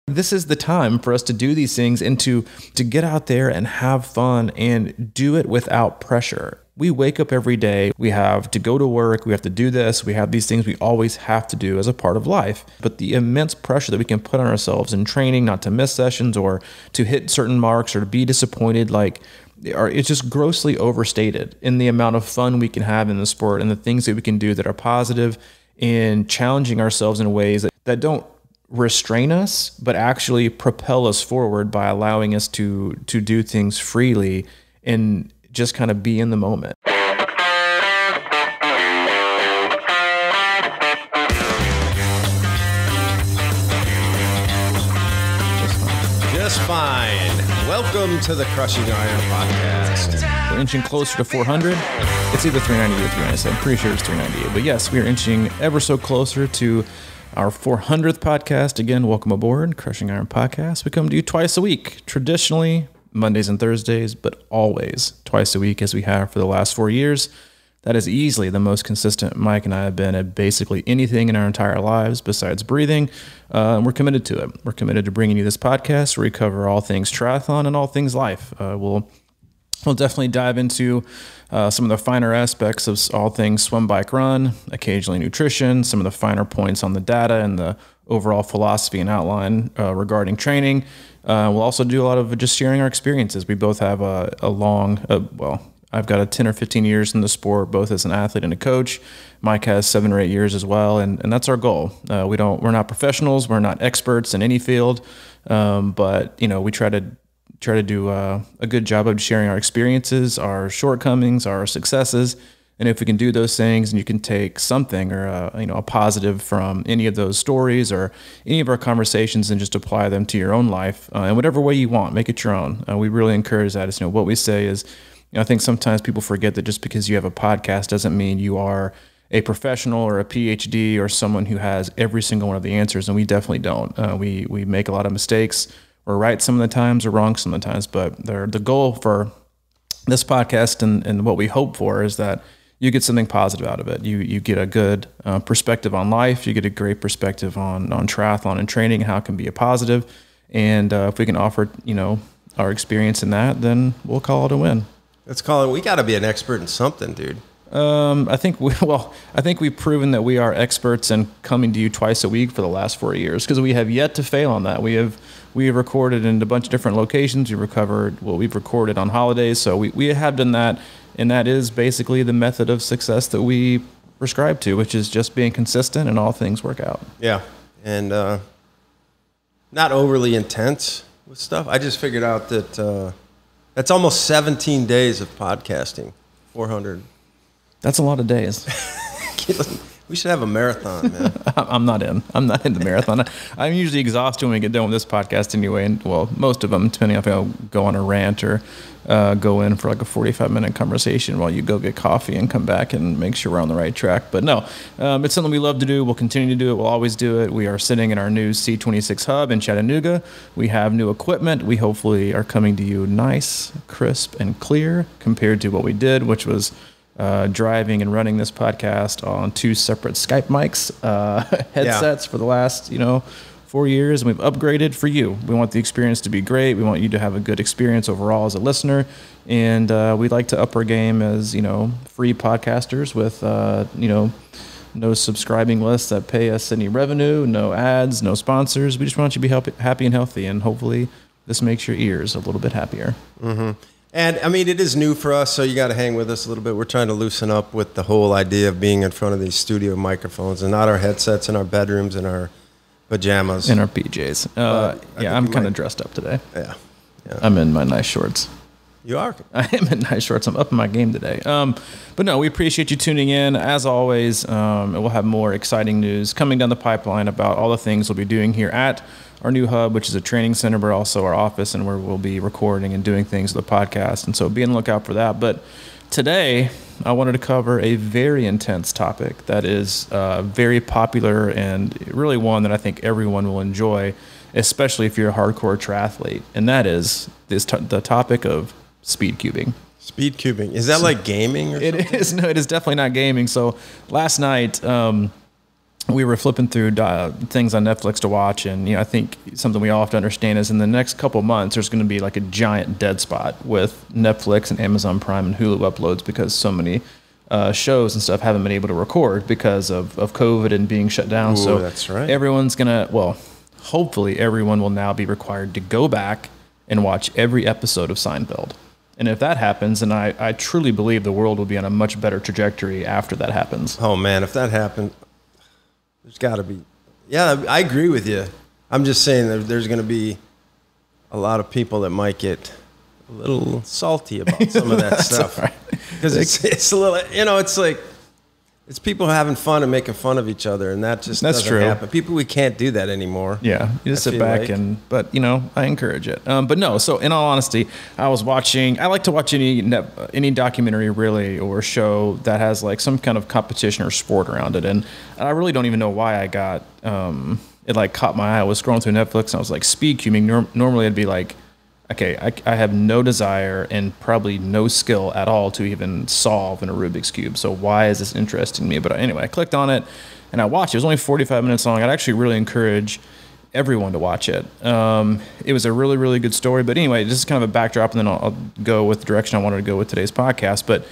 This is the time for us to do these things and to get out there and have fun and do it without pressure. We wake up every day, we have to go to work, we have to do this, we have these things we always have to do as a part of life. But the immense pressure that we can put on ourselves in training, not to miss sessions or to hit certain marks or to be disappointed, it's just grossly overstated in the amount of fun we can have in the sport and the things that we can do that are positive in challenging ourselves in ways that don't restrain us, but actually propel us forward by allowing us to do things freely and just kind of be in the moment. Just fine. Welcome to the Crushing Iron podcast. We're inching closer to 400. It's either 398 or 397. I'm pretty sure it's 398. But yes, we are inching ever so closer to our 400th podcast. Again, welcome aboard, Crushing Iron Podcast. We come to you twice a week, traditionally Mondays and Thursdays, but always twice a week as we have for the last 4 years. That is easily the most consistent Mike and I have been at basically anything in our entire lives besides breathing. We're committed to it. We're committed to bringing you this podcast where we cover all things triathlon and all things life. We'll definitely dive into some of the finer aspects of all things swim, bike, run, occasionally nutrition, some of the finer points on the data and the overall philosophy and outline regarding training. We'll also do a lot of just sharing our experiences. We both have I've got 10 or 15 years in the sport, both as an athlete and a coach. Mike has 7 or 8 years as well, and that's our goal. We're not professionals, we're not experts in any field, but we try to do a good job of sharing our experiences, our shortcomings, our successes. And if we can do those things and you can take something or a positive from any of those stories or any of our conversations and just apply them to your own life in whatever way you want, make it your own. We really encourage that. What we say is, I think sometimes people forget that just because you have a podcast doesn't mean you are a professional or a PhD or someone who has every single one of the answers. And we definitely don't. We make a lot of mistakes. We're right some of the times or wrong some of the times, but the goal for this podcast and what we hope for is that you get something positive out of it. You get a good perspective on life. You get a great perspective on triathlon and training, how it can be a positive. And if we can offer, our experience in that, then we'll call it a win. Let's call it. We got to be an expert in something, dude. I think we've proven that we are experts in coming to you twice a week for the last 4 years because we have yet to fail on that. We have recorded in a bunch of different locations. We've recorded on holidays. So we have done that. And that is basically the method of success that we prescribe to, which is just being consistent and all things work out. Yeah. And not overly intense with stuff. I just figured out that that's almost 17 days of podcasting, 400. That's a lot of days. We should have a marathon, man. I'm not in the marathon. I'm usually exhausted when we get done with this podcast anyway. And most of them, depending if I'll go on a rant or go in for like a 45-minute conversation while you go get coffee and come back and make sure we're on the right track. But no, it's something we love to do. We'll continue to do it. We'll always do it. We are sitting in our new C26 hub in Chattanooga. We have new equipment. We hopefully are coming to you nice, crisp, and clear compared to what we did, which was driving and running this podcast on 2 separate Skype mics, headsets for the last, 4 years, and we've upgraded for you. We want the experience to be great. We want you to have a good experience overall as a listener, and we'd like to up our game as, free podcasters with, no subscribing lists that pay us any revenue, no ads, no sponsors. We just want you to be happy and healthy, and hopefully this makes your ears a little bit happier. Mm-hmm. And, it is new for us, so you got to hang with us a little bit. We're trying to loosen up with the whole idea of being in front of these studio microphones and not our headsets in our bedrooms and our pajamas. In our PJs. I'm kind of dressed up today. Yeah. I'm in my nice shorts. You are? I am in nice shorts. I'm up in my game today. But no, we appreciate you tuning in. As always, we'll have more exciting news coming down the pipeline about all the things we'll be doing here at our new hub, which is a training center, but also our office and where we'll be recording and doing things with the podcast. And so be on the lookout for that. But today, I wanted to cover a very intense topic that is very popular and really one that I think everyone will enjoy, especially if you're a hardcore triathlete. And that is the topic of speed cubing. Speed cubing. Is that like gaming or something? It is. No, it is definitely not gaming. So last night, we were flipping through things on Netflix to watch, and I think something we all have to understand is in the next couple of months there's going to be like a giant dead spot with Netflix and Amazon Prime and Hulu uploads because so many shows and stuff haven't been able to record because of COVID and being shut down. Ooh, so that's right. Everyone's gonna, well, hopefully everyone will now be required to go back and watch every episode of Seinfeld. And if that happens, then I truly believe the world will be on a much better trajectory after that happens. Oh man, if that happened, there's got to be. Yeah, I agree with you. I'm just saying that there's going to be a lot of people that might get a little salty about some of that stuff. Because it's a little, it's like, it's people having fun and making fun of each other, and that just doesn't happen. People, we can't do that anymore. Yeah, you just sit back but I encourage it. But no, so in all honesty, I like to watch any documentary really or show that has like some kind of competition or sport around it, and I really don't even know why I got it like caught my eye. I was scrolling through Netflix and I was like, speed cubing. Normally I'd be like, okay, I have no desire and probably no skill at all to even solve in a Rubik's Cube. So why is this interesting to me? But anyway, I clicked on it and I watched it. It was only 45 minutes long. I'd actually really encourage everyone to watch it. It was a really, really good story. But anyway, just kind of a backdrop, and then I'll go with the direction I wanted to go with today's podcast. But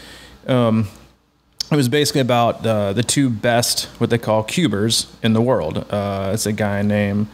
it was basically about the two best, what they call cubers in the world. It's a guy named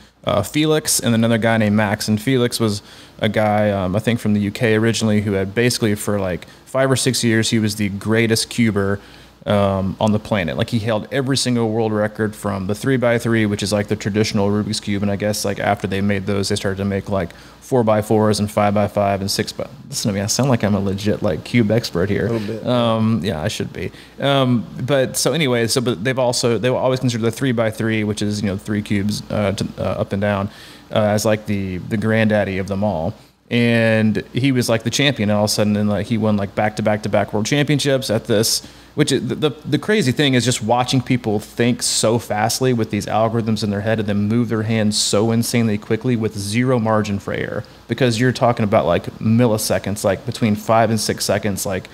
Felix and another guy named Max. And Felix was a guy, I think from the UK originally, who had basically for like 5 or 6 years, he was the greatest cuber on the planet. Like he held every single world record from the 3x3, which is like the traditional Rubik's Cube. And I guess like after they made those, they started to make like 4x4s and 5x5 and 6x. Listen to me, I sound like I'm a legit like cube expert here. A little bit. Yeah, I should be. But so anyway, but they will always consider the 3x3, which is 3 cubes up and down, as like the granddaddy of them all. And he was like the champion, and all of a sudden, and like he won like back-to-back world championships at this. Which is, the crazy thing is just watching people think so fastly with these algorithms in their head, and then move their hands so insanely quickly with zero margin for error. Because you're talking about like milliseconds, like between 5 and 6 seconds, like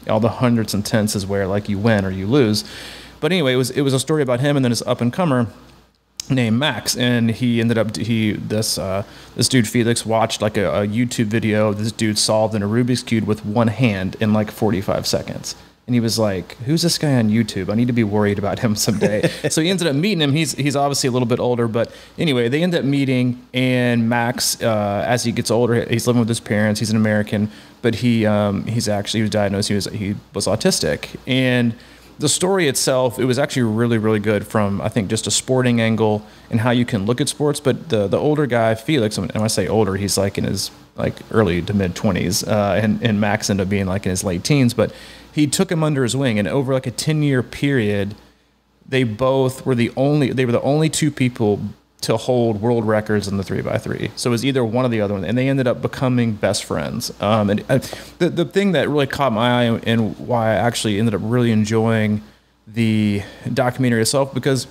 all the hundreds and tenths is where like you win or you lose. But anyway, it was a story about him and then his up and comer named Max, and he ended up this dude Felix watched like a YouTube video of this dude solved in a Rubik's Cube with one hand in like 45 seconds. And he was like, who's this guy on YouTube? I need to be worried about him someday. So he ended up meeting him. He's obviously a little bit older, but anyway, they end up meeting, and Max, as he gets older, he's living with his parents. He's an American, but he was diagnosed. He was autistic. And the story itself, it was actually really, really good from, I think, just a sporting angle and how you can look at sports. But the older guy, Felix, and when I say older, he's like in his like early to mid 20s, and Max ended up being like in his late teens, but he took him under his wing, and over like a 10-year period, they were the only two people to hold world records in the 3x3. So it was either one or the other one, and they ended up becoming best friends. And the thing that really caught my eye and why I actually ended up really enjoying the documentary itself, because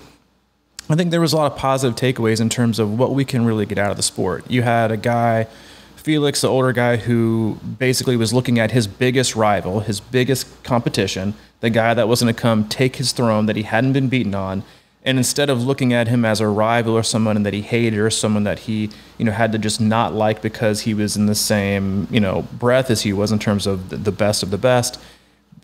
I think there was a lot of positive takeaways in terms of what we can really get out of the sport. You had a guy, Felix, the older guy, who basically was looking at his biggest rival, his biggest competition, the guy that was going to come take his throne that he hadn't been beaten on. And instead of looking at him as a rival or someone that he hated or someone that he, had to just not like because he was in the same, breath as he was in terms of the best of the best.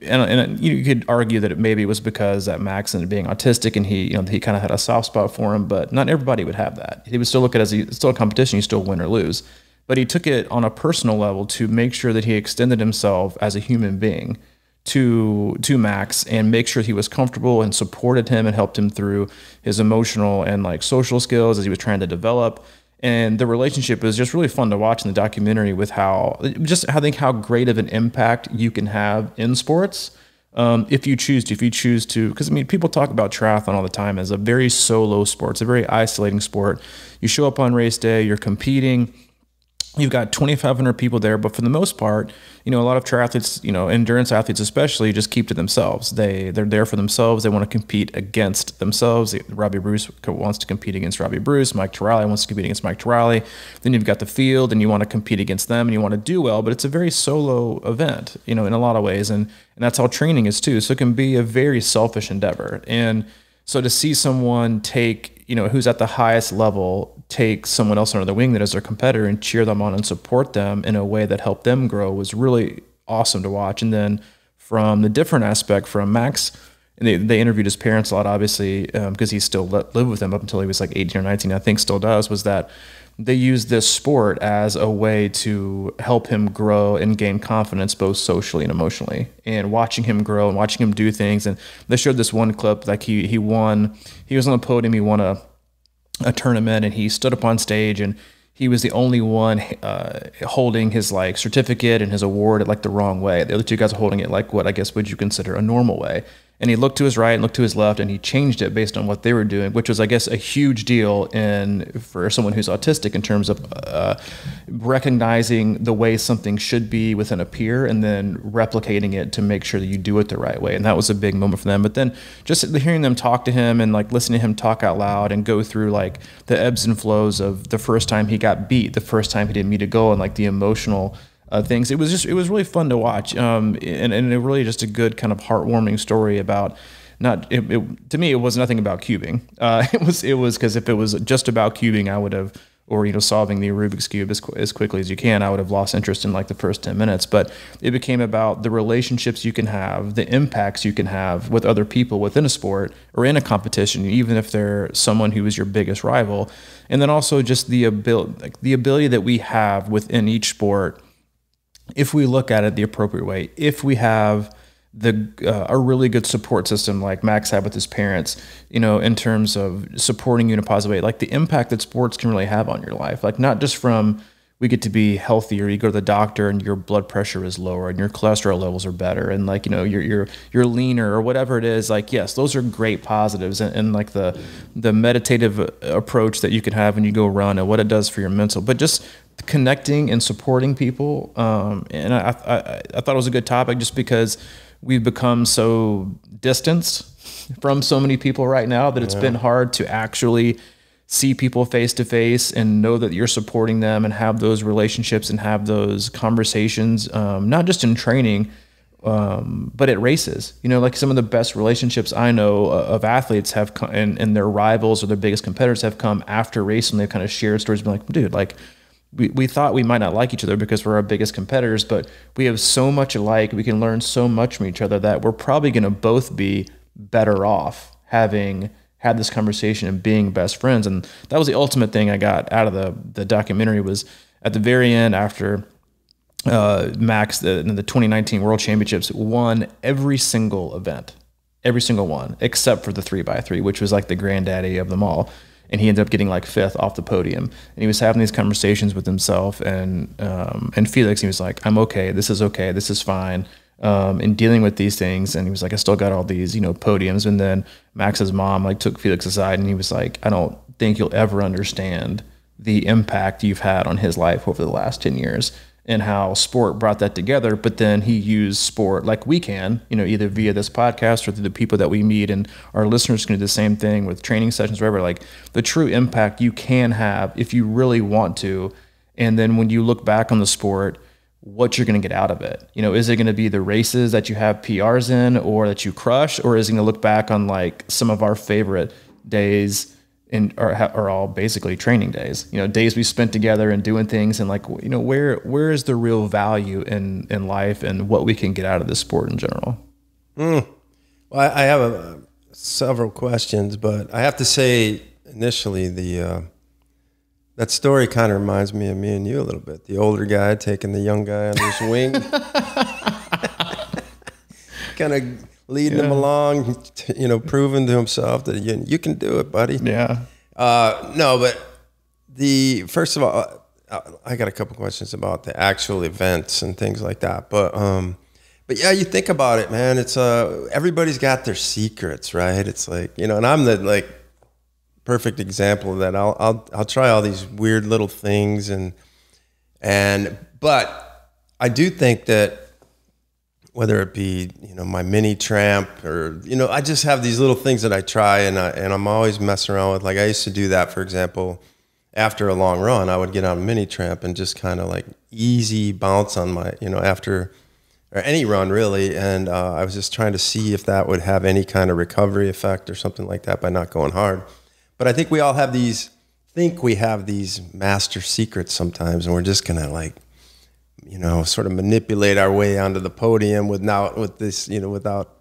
And you could argue that maybe it was because that Max ended up being autistic and he kind of had a soft spot for him, but not everybody would have that. He would still look at it as still a competition, you still win or lose. But he took it on a personal level to make sure that he extended himself as a human being to Max and make sure he was comfortable and supported him and helped him through his emotional and like social skills as he was trying to develop. And the relationship is just really fun to watch in the documentary with how great of an impact you can have in sports. If you choose to, because people talk about triathlon all the time as a very solo sport. It's a very isolating sport. You show up on race day, you're competing. You've got 2,500 people there, but for the most part, a lot of triathletes, endurance athletes especially, just keep to themselves. They're there for themselves. They want to compete against themselves. Robbie Bruce wants to compete against Robbie Bruce. Mike Tirali wants to compete against Mike Tirali. Then you've got the field, and you want to compete against them, and you want to do well. But it's a very solo event, in a lot of ways, and that's how training is too. So it can be a very selfish endeavor. And So to see someone take, who's at the highest level, take someone else under the wing that is their competitor and cheer them on and support them in a way that helped them grow was really awesome to watch. And then from the different aspect from Max, and they interviewed his parents a lot, obviously, because he still lived with them up until he was like 18 or 19, I think still does, was that they used this sport as a way to help him grow and gain confidence both socially and emotionally. And watching him grow and watching him do things. And they showed this one clip, like he won, he was on the podium, he won a tournament, and he stood up on stage, and he was the only one holding his like certificate and his award at like the wrong way. The other two guys are holding it like what I guess would you consider a normal way. And he looked to his right and looked to his left, and he changed it based on what they were doing, which was, I guess, a huge deal for someone who's autistic in terms of recognizing the way something should be within a peer and then replicating it to make sure that you do it the right way. And that was a big moment for them. But then just hearing them talk to him and like listening to him talk out loud and go through like the ebbs and flows of the first time he got beat, the first time he didn't meet a goal, and like the emotional things. It was really fun to watch, and it really just a good kind of heartwarming story about to me it was nothing about cubing. It was because if it was just about cubing, I would have, or solving the Rubik's Cube as quickly as you can, I would have lost interest in like the first 10 minutes. But it became about the relationships you can have, the impacts you can have with other people within a sport or in a competition, even if they're someone who is your biggest rival, and then also just the ability that we have within each sport. If we look at it the appropriate way, if we have a really good support system like Max had with his parents, in terms of supporting you in a positive way, like the impact that sports can really have on your life, like not just from we get to be healthier, you go to the doctor and your blood pressure is lower and your cholesterol levels are better, and like you're leaner or whatever it is. Like, yes, those are great positives, and like the meditative approach that you can have when you go run and what it does for your mental, but just connecting and supporting people. And I thought it was a good topic just because we've become so distanced from so many people right now that it's been hard to actually see people face to face and know that you're supporting them and have those relationships and have those conversations, not just in training, but at races. Like some of the best relationships I know of athletes have come, and their rivals or their biggest competitors have come after race, and they've kind of shared stories, been like, dude, like we thought we might not like each other because we're our biggest competitors, but we have so much alike, we can learn so much from each other that we're probably going to both be better off having had this conversation and being best friends. And that was the ultimate thing I got out of the documentary, was at the very end after Max, in the 2019 World Championships, won every single event, every single one, except for the 3x3, which was like the granddaddy of them all. And he ended up getting like fifth off the podium. And he was having these conversations with himself and Felix. He was like, I'm okay. This is fine. And dealing with these things. And he was like, I still got all these, podiums. And then Max's mom like took Felix aside and he was like, I don't think you'll ever understand the impact you've had on his life over the last 10 years and how sport brought that together. But then he used sport like we can, either via this podcast or through the people that we meet, and our listeners can do the same thing with training sessions, whatever, like the true impact you can have if you really want to. And then when you look back on the sport, what you're going to get out of it. Is it going to be the races that you have PRs in or that you crush, or is it going to look back on like some of our favorite days are all basically training days, days we spent together and doing things, and like, where is the real value in life and what we can get out of this sport in general? Well, I have several questions, but I have to say initially that story kind of reminds me of me and you a little bit. The older guy taking the young guy under his wing, kind of leading him along, proving to himself that you can do it, buddy. Yeah. No, but first of all, I got a couple questions about the actual events and things like that. But yeah, you think about it, man. It's everybody's got their secrets, right? It's like, and I'm the like perfect example of that. I'll try all these weird little things but I do think that whether it be, my mini tramp or, I just have these little things that I try and I'm always messing around with. Like I used to do that, for example, after a long run, I would get on a mini tramp and just kind of like easy bounce on my, after or any run really. And I was just trying to see if that would have any kind of recovery effect or something like that by not going hard. But I think we all have these master secrets sometimes, and we're just gonna like, sort of manipulate our way onto the podium without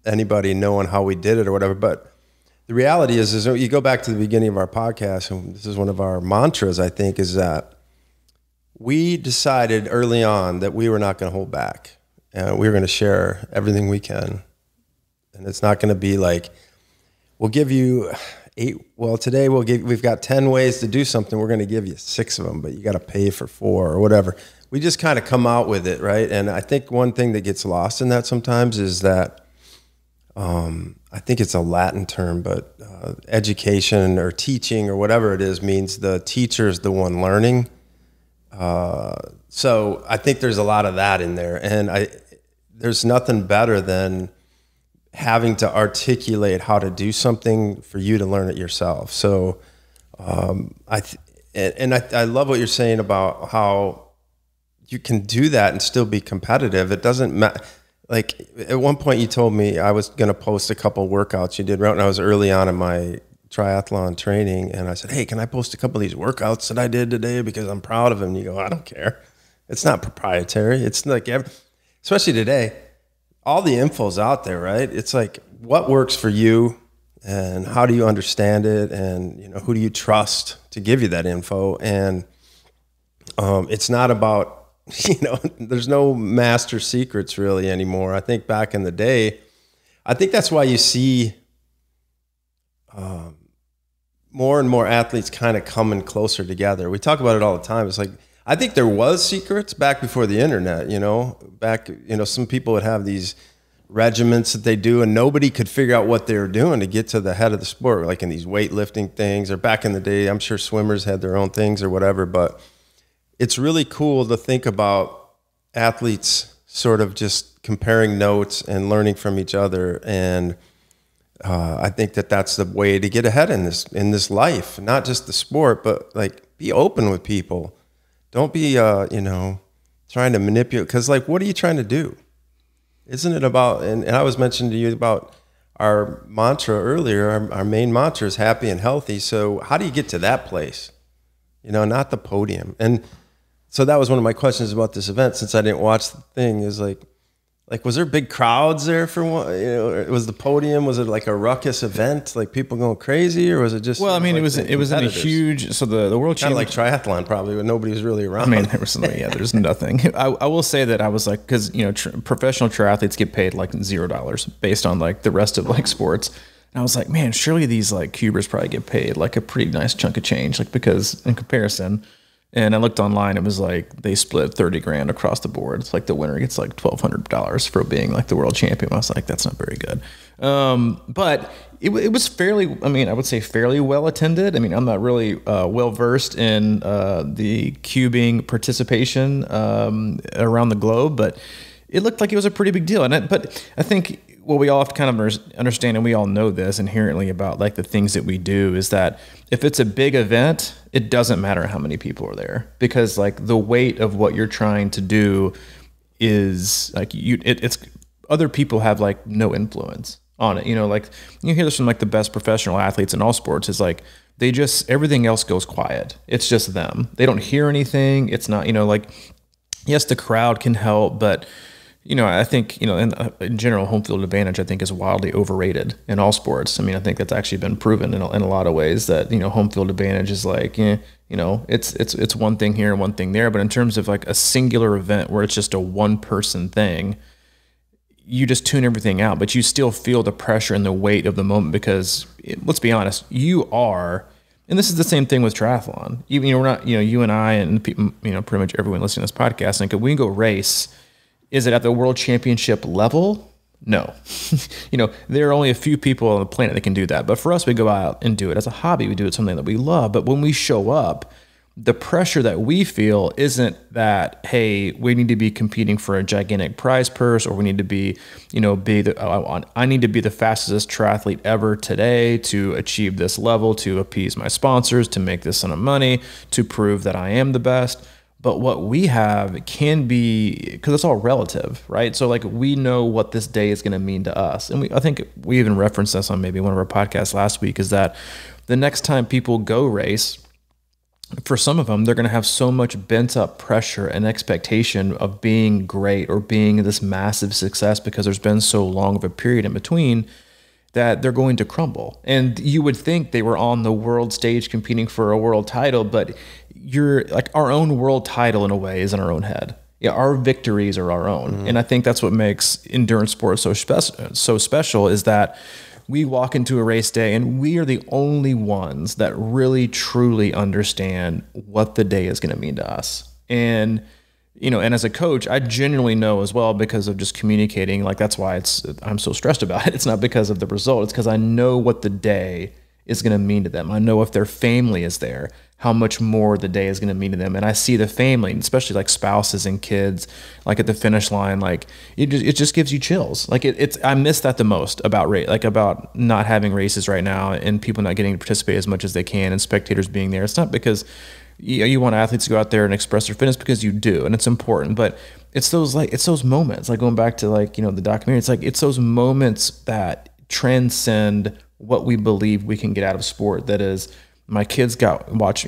anybody knowing how we did it or whatever. But the reality is you go back to the beginning of our podcast, and this is one of our mantras, I think, is that we decided early on that we were not going to hold back. We were going to share everything we can. And it's not going to be like, we'll give you today we've got 10 ways to do something. We're going to give you 6 of them, but you got to pay for 4 or whatever. We just kind of come out with it, right? And I think one thing that gets lost in that sometimes is that, I think it's a Latin term, but education or teaching or whatever it is means the teacher is the one learning. So I think there's a lot of that in there. And there's nothing better than having to articulate how to do something for you to learn it yourself. So I love what you're saying about how you can do that and still be competitive. It doesn't matter. Like at one point you told me I was going to post a couple workouts you did right when I was early on in my triathlon training. And I said, hey, can I post a couple of these workouts that I did today because I'm proud of them? And you go, I don't care. It's not proprietary. It's like, especially today, all the info's out there, right? It's like, what works for you and how do you understand it? And, who do you trust to give you that info? And it's not about, there's no master secrets really anymore. I think back in the day, I think that's why you see more and more athletes kind of coming closer together. We talk about it all the time. It's like, I think there was secrets back before the internet, some people would have these regiments that they do and nobody could figure out what they were doing to get to the head of the sport, like in these weightlifting things, or back in the day, I'm sure swimmers had their own things or whatever, but it's really cool to think about athletes sort of just comparing notes and learning from each other. And I think that that's the way to get ahead in this life, not just the sport, but like be open with people. Don't be, trying to manipulate. Because like, what are you trying to do? Isn't it about, and I was mentioning to you about our mantra earlier, our main mantra is happy and healthy. So how do you get to that place? Not the podium. And so that was one of my questions about this event, since I didn't watch the thing, is like, was there big crowds there for one? Was the podium, was it like a ruckus event, like people going crazy, or was it just? Well, I mean, like it was in a huge. So the world championship, kind of like triathlon, probably, but nobody was really around. I mean, there was something. Yeah, there's nothing. I will say that I was like, because professional triathletes get paid like $0 based on like the rest of like sports. And I was like, man, surely these like cubers probably get paid like a pretty nice chunk of change, like because in comparison. And I looked online, it was like they split 30 grand across the board. It's like the winner gets like $1,200 for being like the world champion. I was like, that's not very good. But it was fairly, I would say fairly well attended. I'm not really well versed in the cubing participation around the globe, but it looked like it was a pretty big deal. But I think what we all have to kind of understand, and we all know this inherently about like the things that we do, is that if it's a big event, it doesn't matter how many people are there, because like the weight of what you're trying to do is like it's other people have like no influence on it. Like you hear this from like the best professional athletes in all sports, is like they just, everything else goes quiet. It's just them. They don't hear anything. It's not, like, yes, the crowd can help, but I think, in general, home field advantage, I think, is wildly overrated in all sports. I think that's actually been proven in a lot of ways that, home field advantage is like, it's one thing here and one thing there. But in terms of like a singular event where it's just a one person thing, you just tune everything out, but you still feel the pressure and the weight of the moment because let's be honest, you are, and this is the same thing with triathlon. We're not, you and I and people, pretty much everyone listening to this podcast, and we can go race. Is it at the world championship level? No. There are only a few people on the planet that can do that. But for us, we go out and do it as a hobby. We do it something that we love. But when we show up, the pressure that we feel isn't that, hey, we need to be competing for a gigantic prize purse, or we need to be, I need to be the fastest triathlete ever today to achieve this level, to appease my sponsors, to make this ton of money, to prove that I am the best. But what we have can be, because it's all relative, right? So like we know what this day is going to mean to us. And I think we even referenced this on maybe one of our podcasts last week, is that the next time people go race, for some of them, they're going to have so much bent up pressure and expectation of being great or being this massive success because there's been so long of a period in between that they're going to crumble. And you would think they were on the world stage competing for a world title, but you're like, our own world title in a way is in our own head. Yeah, our victories are our own. And I think that's what makes endurance sports so special, is that we walk into a race day and we are the only ones that really truly understand what the day is going to mean to us. And and as a coach, I genuinely know as well, because of just communicating. Like, that's why I'm so stressed about it. It's not because of the result. It's because I know what the day is going to mean to them. I know if their family is there, how much more the day is going to mean to them. And I see the family, especially like spouses and kids, like at the finish line, like it just gives you chills. Like I miss that the most about about not having races right now and people not getting to participate as much as they can and spectators being there. It's not because you want athletes to go out there and express their fitness, because you do, and it's important, but it's those moments, like going back to the documentary, it's those moments that transcend what we believe we can get out of sport. That is, my kids watch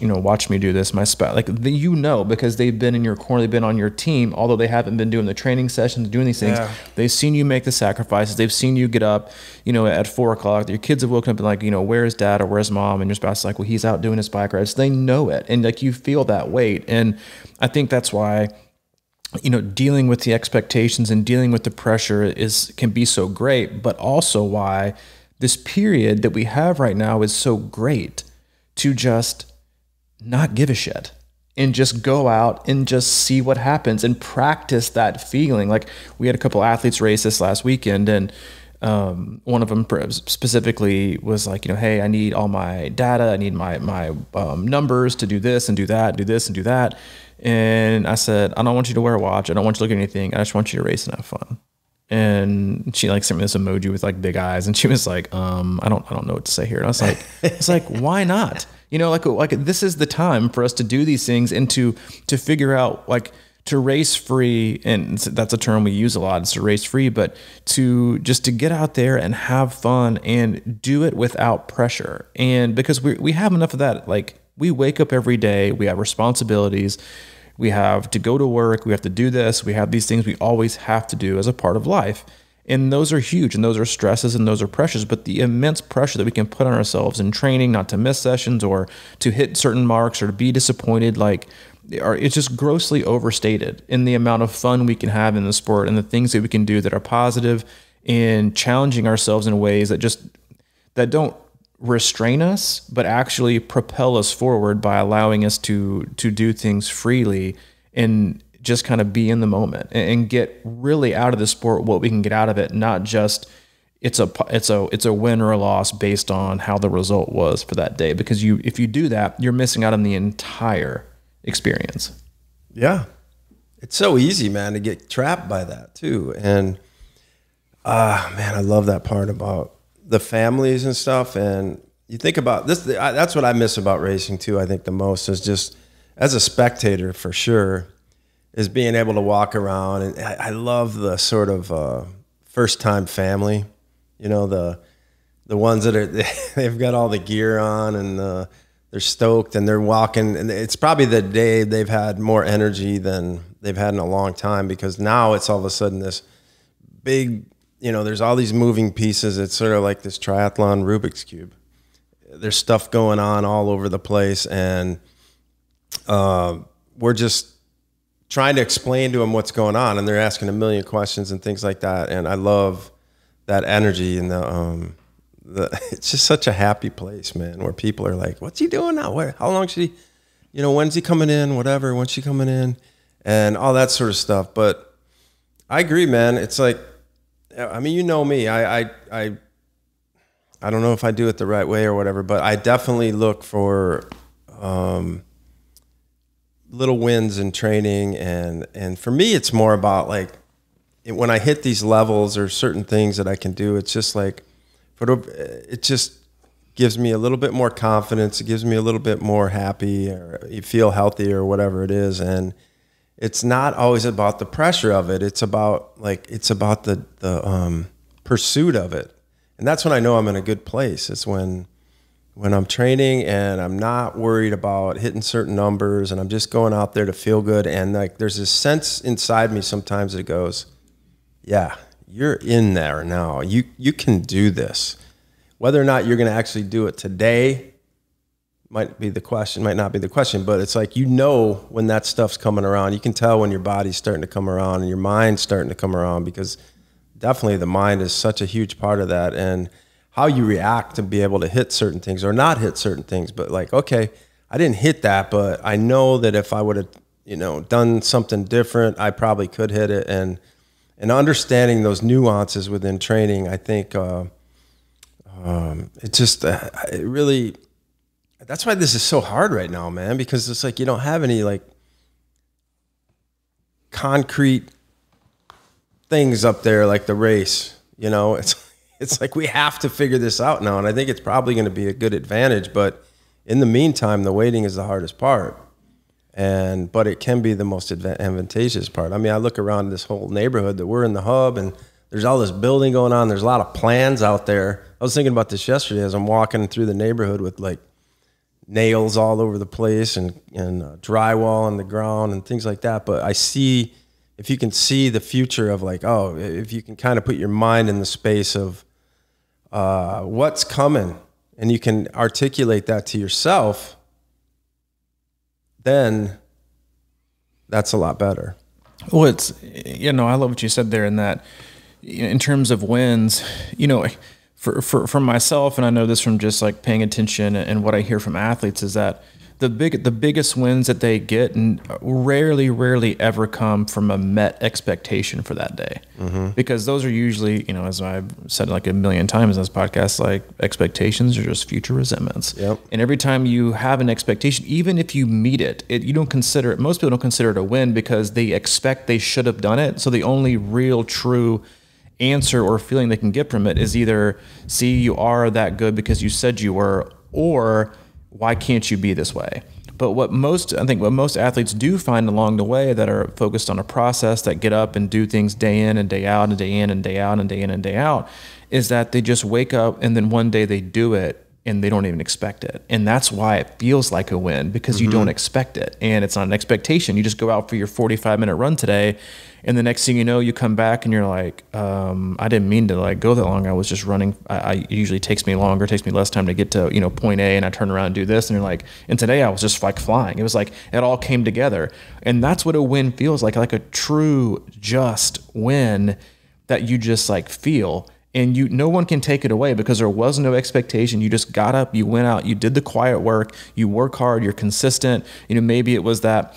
me do this, my spouse, because they've been in your corner, they've been on your team, although they haven't been doing the training sessions, doing these things. Yeah. They've seen you make the sacrifices. They've seen you get up, at 4:00. Your kids have woken up and where's dad or where's mom? And your spouse is like, well, he's out doing his bike rides. They know it. And you feel that weight. And I think that's why, dealing with the expectations and dealing with the pressure can be so great, but also why this period that we have right now is so great to just not give a shit and just go out and just see what happens and practice that feeling. Like, we had a couple athletes race this last weekend, and one of them specifically was like, hey, I need all my data. I need my numbers to do this and do that, do this and do that. And I said, I don't want you to wear a watch. I don't want you to look at anything. I just want you to race and have fun. And she sent me this emoji with big eyes, and she was like, I don't know what to say here. And I was like, why not? This is the time for us to do these things and to figure out, to race free. And that's a term we use a lot. It's to race free, but to get out there and have fun and do it without pressure. And because we have enough of that. We wake up every day, we have responsibilities. We have to go to work. We have to do this. We have these things we always have to do as a part of life. And those are huge, and those are stresses, and those are pressures. But the immense pressure that we can put on ourselves in training, not to miss sessions or to hit certain marks or to be disappointed, it's just grossly overstated in the amount of fun we can have in the sport and the things that we can do that are positive, and challenging ourselves in ways that don't restrain us, but actually propel us forward by allowing us to do things freely and just kind of be in the moment and get really out of the sport what we can get out of it. Not just it's a win or a loss based on how the result was for that day, because if you do that, you're missing out on the entire experience. Yeah, it's so easy, man, to get trapped by that too. And man, I love that part about the families and stuff. And you think about this, that's what I miss about racing too. I think the most is just, as a spectator for sure, is being able to walk around. And I love the sort of first time family, the ones that they've got all the gear on, and they're stoked and they're walking, and it's probably the day they've had more energy than they've had in a long time, because now it's all of a sudden this big, there's all these moving pieces. It's sort of like this triathlon Rubik's Cube. There's stuff going on all over the place, and we're just trying to explain to them what's going on, and they're asking a million questions and things like that. And I love that energy, and it's just such a happy place, man, where people are like, what's he doing now? How long should he, when's he coming in? Whatever, when's she coming in? And all that sort of stuff. But I agree, man. It's like, I mean, me, I don't know if I do it the right way or whatever, but I definitely look for little wins in training. And for me, it's more about when I hit these levels or certain things that I can do, it's just it just gives me a little bit more confidence. It gives me a little bit more happy, or you feel healthy, or whatever it is. And it's not always about the pressure of it. It's about the pursuit of it. And that's when I know I'm in a good place. It's when I'm training and I'm not worried about hitting certain numbers, and I'm just going out there to feel good. And like, there's this sense inside me sometimes that goes, yeah, you're in there now. You can do this. Whether or not you're going to actually do it today might not be the question, but it's like, when that stuff's coming around. You can tell when your body's starting to come around and your mind's starting to come around, because definitely the mind is such a huge part of that, and how you react to be able to hit certain things or not hit certain things. But like, okay, I didn't hit that, but I know that if I would have, done something different, I probably could hit it. And understanding those nuances within training, I think, it really, that's why this is so hard right now, man, because it's like, you don't have any like concrete things up there like the race, it's like we have to figure this out now. And I think it's probably going to be a good advantage, but in the meantime, the waiting is the hardest part. But it can be the most advantageous part. I mean, I look around this whole neighborhood that we're in the hub, and there's all this building going on. There's a lot of plans out there. I was thinking about this yesterday as I'm walking through the neighborhood with like nails all over the place and drywall on the ground and things like that. But I see, if you can see the future of like, if you can kind of put your mind in the space of what's coming, and you can articulate that to yourself, then that's a lot better. Well, it's, I love what you said there, in that, in terms of wins, for myself, and I know this from just like paying attention and what I hear from athletes, is that the biggest wins that they get and rarely ever come from a met expectation for that day. Mm-hmm. Because those are usually, as I've said like a million times in this podcast, like expectations are just future resentments. Yep. And every time you have an expectation, even if you meet it, you don't consider it, most people don't consider it a win, because they expect they should have done it. So the only real true answer or feeling they can get from it is either, see, you are that good because you said you were, or why can't you be this way? But what most athletes do find along the way, that are focused on a process, that get up and do things day in and day out and day in and day out and day in and day out, is that they just wake up and then one day they do it and they don't even expect it. And that's why it feels like a win, because you don't expect it. And it's not an expectation. You just go out for your 45-minute run today, and the next thing you know, you come back and you're like, I didn't mean to like go that long. I was just running. It usually takes me longer, takes me less time to get to, point A, and I turn around and do this. And you're like, and today I was just like flying. It was like, it all came together. And that's what a win feels like a true, just win that you just like feel. And no one can take it away, because there was no expectation. You just got up, you went out, you did the quiet work, you work hard, you're consistent. Maybe it was that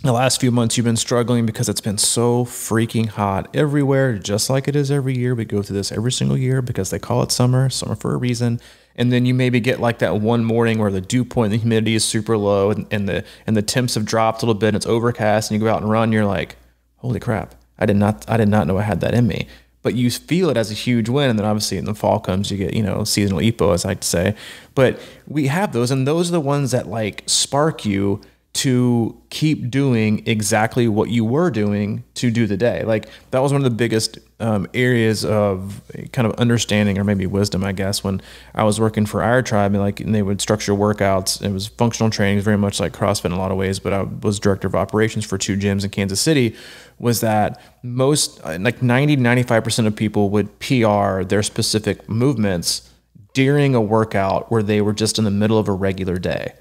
the last few months you've been struggling because it's been so freaking hot everywhere, just like it is every year. We go through this every single year because they call it summer for a reason. And then you maybe get like that one morning where the dew point, the humidity is super low, and the temps have dropped a little bit, and it's overcast, and you go out and run, you're like, holy crap, I did not know I had that in me. But you feel it as a huge win. And then obviously in the fall comes, you get, seasonal EPO, as I like to say. But we have those, and those are the ones that like spark you to keep doing exactly what you were doing to do the day. Like that was one of the biggest areas of kind of understanding, or maybe wisdom, I guess, when I was working for our tribe, and they would structure workouts. It was functional training, very much like CrossFit in a lot of ways, but I was director of operations for 2 gyms in Kansas City. Was that most, like 90-95% of people would PR their specific movements during a workout where they were just in the middle of a regular day.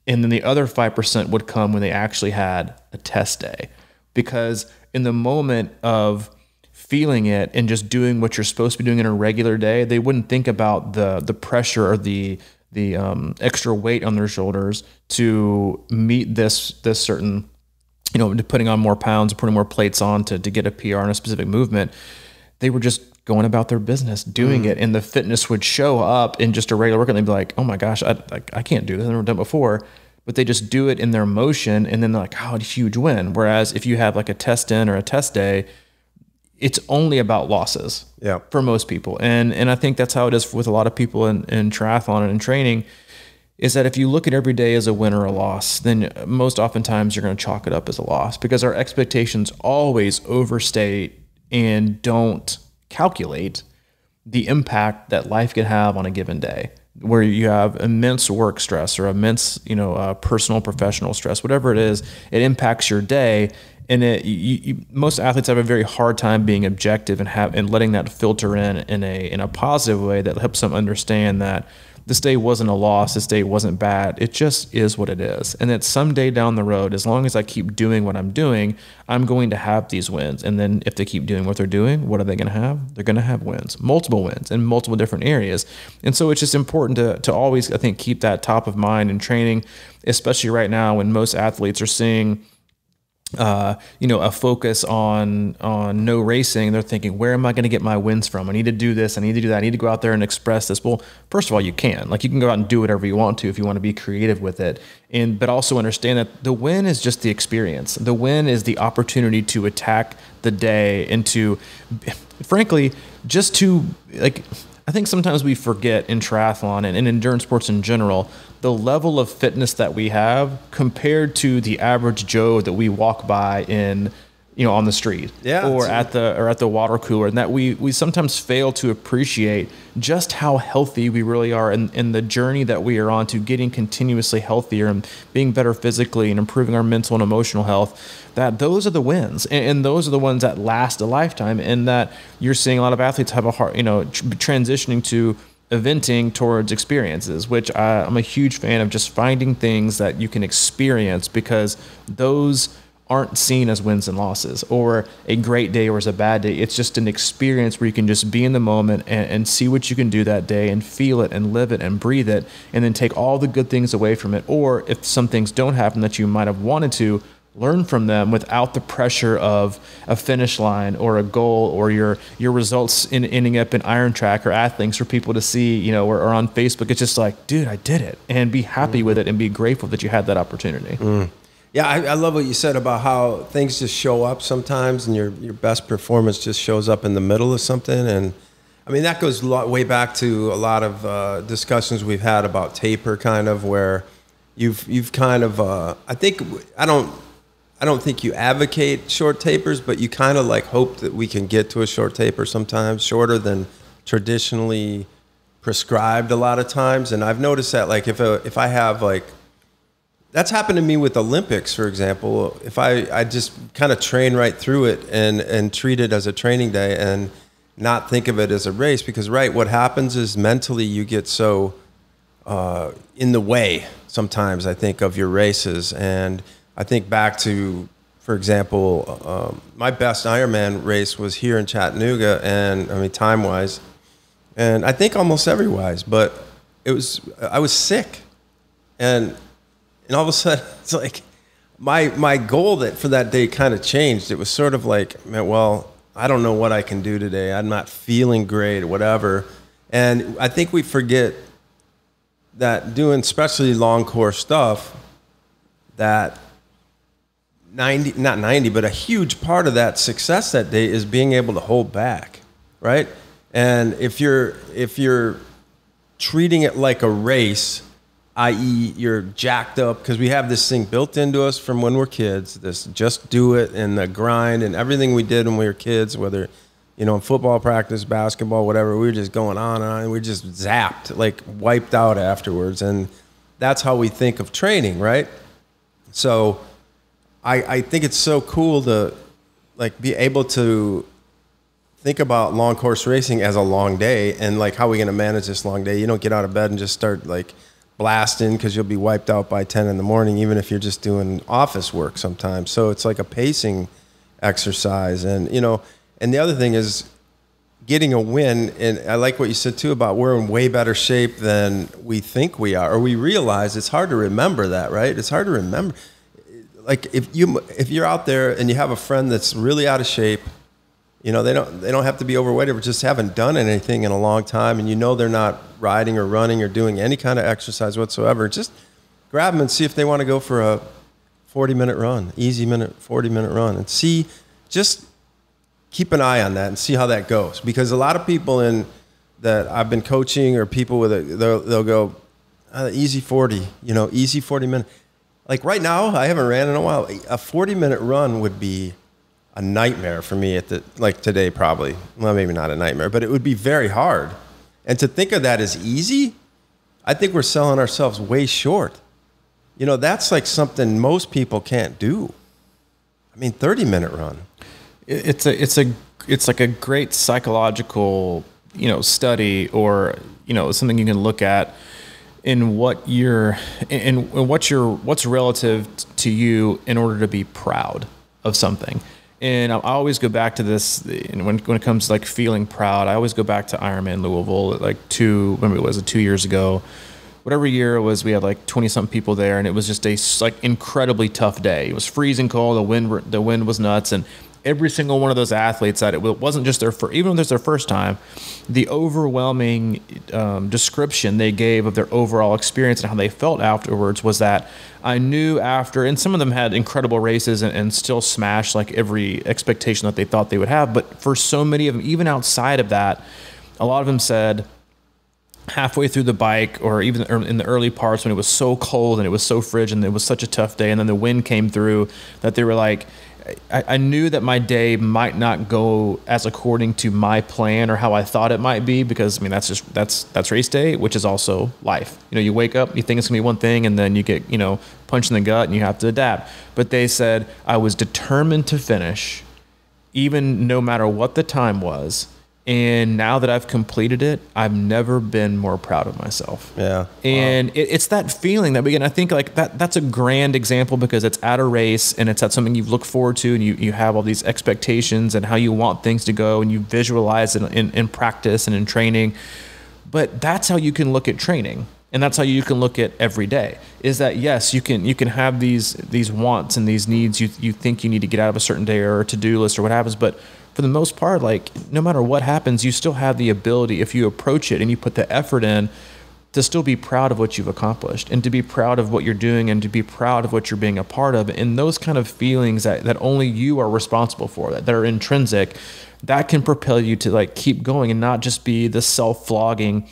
And then the other 5% would come when they actually had a test day. Because in the moment of feeling it and just doing what you're supposed to be doing in a regular day, they wouldn't think about the pressure or the extra weight on their shoulders to meet this certain, putting on more pounds, putting more plates on to get a PR in a specific movement. They were just going about their business, doing it, and the fitness would show up in just a regular workout. And they'd be like, oh my gosh, I can't do this. I've never done it before. But they just do it in their motion, and then they're like, oh, it's a huge win. Whereas if you have like a test in or a test day, it's only about losses for most people. And I think that's how it is with a lot of people in triathlon and in training, is that if you look at every day as a win or a loss, then most oftentimes you're going to chalk it up as a loss, because our expectations always overstate and don't calculate the impact that life can have on a given day, where you have immense work stress or immense, personal, professional stress, whatever it is, it impacts your day. And most athletes have a very hard time being objective and letting that filter in a positive way that helps them understand that this day wasn't a loss, this day wasn't bad. It just is what it is. And that someday down the road, as long as I keep doing what I'm doing, I'm going to have these wins. And then if they keep doing what they're doing, what are they going to have? They're going to have wins, multiple wins in multiple different areas. And so it's just important to always, I think, keep that top of mind in training, especially right now when most athletes are seeing a focus on no racing. They're thinking, where am I going to get my wins from? I need to do this. I need to do that. I need to go out there and express this. Well, first of all, you can go out and do whatever you want to, if you want to be creative with it. But also understand that the win is just the experience. The win is the opportunity to attack the day and to, frankly, just to I think sometimes we forget in triathlon and in endurance sports in general, the level of fitness that we have compared to the average Joe that we walk by on the street or at the water cooler, and that we sometimes fail to appreciate just how healthy we really are in the journey that we are on to getting continuously healthier and being better physically and improving our mental and emotional health. That those are the wins, and those are the ones that last a lifetime, and that you're seeing a lot of athletes have a hard, transitioning to eventing towards experiences, which I'm a huge fan of, just finding things that you can experience, because those aren't seen as wins and losses or a great day or as a bad day. It's just an experience where you can just be in the moment and see what you can do that day and feel it and live it and breathe it, and then take all the good things away from it. Or if some things don't happen that you might have wanted to, learn from them without the pressure of a finish line or a goal or your results ending up in Iron Track or Athlinks for people to see, or on Facebook. It's just like, dude, I did it, and be happy with it and be grateful that you had that opportunity. Yeah, I love what you said about how things just show up sometimes, and your best performance just shows up in the middle of something. And I mean, that goes way back to a lot of discussions we've had about taper, kind of, where you've kind of I don't think you advocate short tapers, but you kind of hope that we can get to a short taper sometimes, shorter than traditionally prescribed a lot of times. And I've noticed that if I have that's happened to me with Olympics, for example. If I just kind of train right through it and treat it as a training day and not think of it as a race, because what happens is mentally you get so in the way sometimes, I think, of your races. And I think back to, for example, my best Ironman race was here in Chattanooga, and I mean time-wise, and I think almost every-wise, but I was sick, and all of a sudden it's my goal for that day kind of changed. It was sort of well, I don't know what I can do today. I'm not feeling great or whatever, and I think we forget that doing especially long course stuff, that not 90, but a huge part of that success that day is being able to hold back, right? And if you're treating it like a race, i.e. you're jacked up, because we have this thing built into us from when we're kids, this just do it and the grind and everything we did when we were kids, whether, in football practice, basketball, whatever, we were just going on and on, and we just zapped, wiped out afterwards. And that's how we think of training, right? So I think it's so cool to be able to think about long course racing as a long day, and how are we going to manage this long day? You don't get out of bed and just start blasting, because you'll be wiped out by 10 in the morning, even if you're just doing office work sometimes. So it's like a pacing exercise. And, and the other thing is getting a win. And I like what you said too about we're in way better shape than we think we are, or we realize. It's hard to remember that, right? It's hard to remember. If you're out there and you have a friend that's really out of shape, they don't have to be overweight or just haven't done anything in a long time, and they're not riding or running or doing any kind of exercise whatsoever, just grab them and see if they want to go for a 40-minute run, 40-minute run, and see, just keep an eye on that and see how that goes. Because a lot of people that I've been coaching or people they'll go, easy 40, easy 40 minutes. Like right now, I haven't ran in a while. A 40-minute run would be a nightmare for me like today probably. Well, maybe not a nightmare, but it would be very hard. And to think of that as easy, I think we're selling ourselves way short. That's like something most people can't do. I mean, 30-minute run. It's like a great psychological, study, or, something you can look at in what's relative to you in order to be proud of something. And I always go back to this when it comes to like feeling proud. I always go back to Ironman Louisville, like 2 years ago. Whatever year it was, we had like 20-something people there, and it was just a like incredibly tough day. It was freezing cold. The wind was nuts, and every single one of those athletes that it wasn't just even though it's their first time, the overwhelming description they gave of their overall experience and how they felt afterwards was that I knew after, and some of them had incredible races and still smashed like every expectation that they thought they would have. But for so many of them, even outside of that, a lot of them said halfway through the bike or even in the early parts when it was so cold and it was so frigid and it was such a tough day, and then the wind came through, that they were like, I knew that my day might not go as according to my plan or how I thought it might be, because I mean that's race day, which is also life. You wake up, you think it's gonna be one thing, and then you get punched in the gut and you have to adapt. But they said I was determined to finish, even no matter what the time was. And now that I've completed it, I've never been more proud of myself. Yeah. And it's that feeling that I think like that's a grand example, because it's at a race and it's at something you've looked forward to, and you have all these expectations and how you want things to go, and you visualize it in practice and in training. But that's how you can look at training. And that's how you can look at every day, is that yes, you can have these wants and these needs you think you need to get out of a certain day or a to-do list or what happens, but for the most part, like no matter what happens, you still have the ability, if you approach it and you put the effort in, to still be proud of what you've accomplished and to be proud of what you're doing and to be proud of what you're being a part of. And those kind of feelings that only you are responsible for, that are intrinsic, that can propel you to like keep going and not just be the self-flogging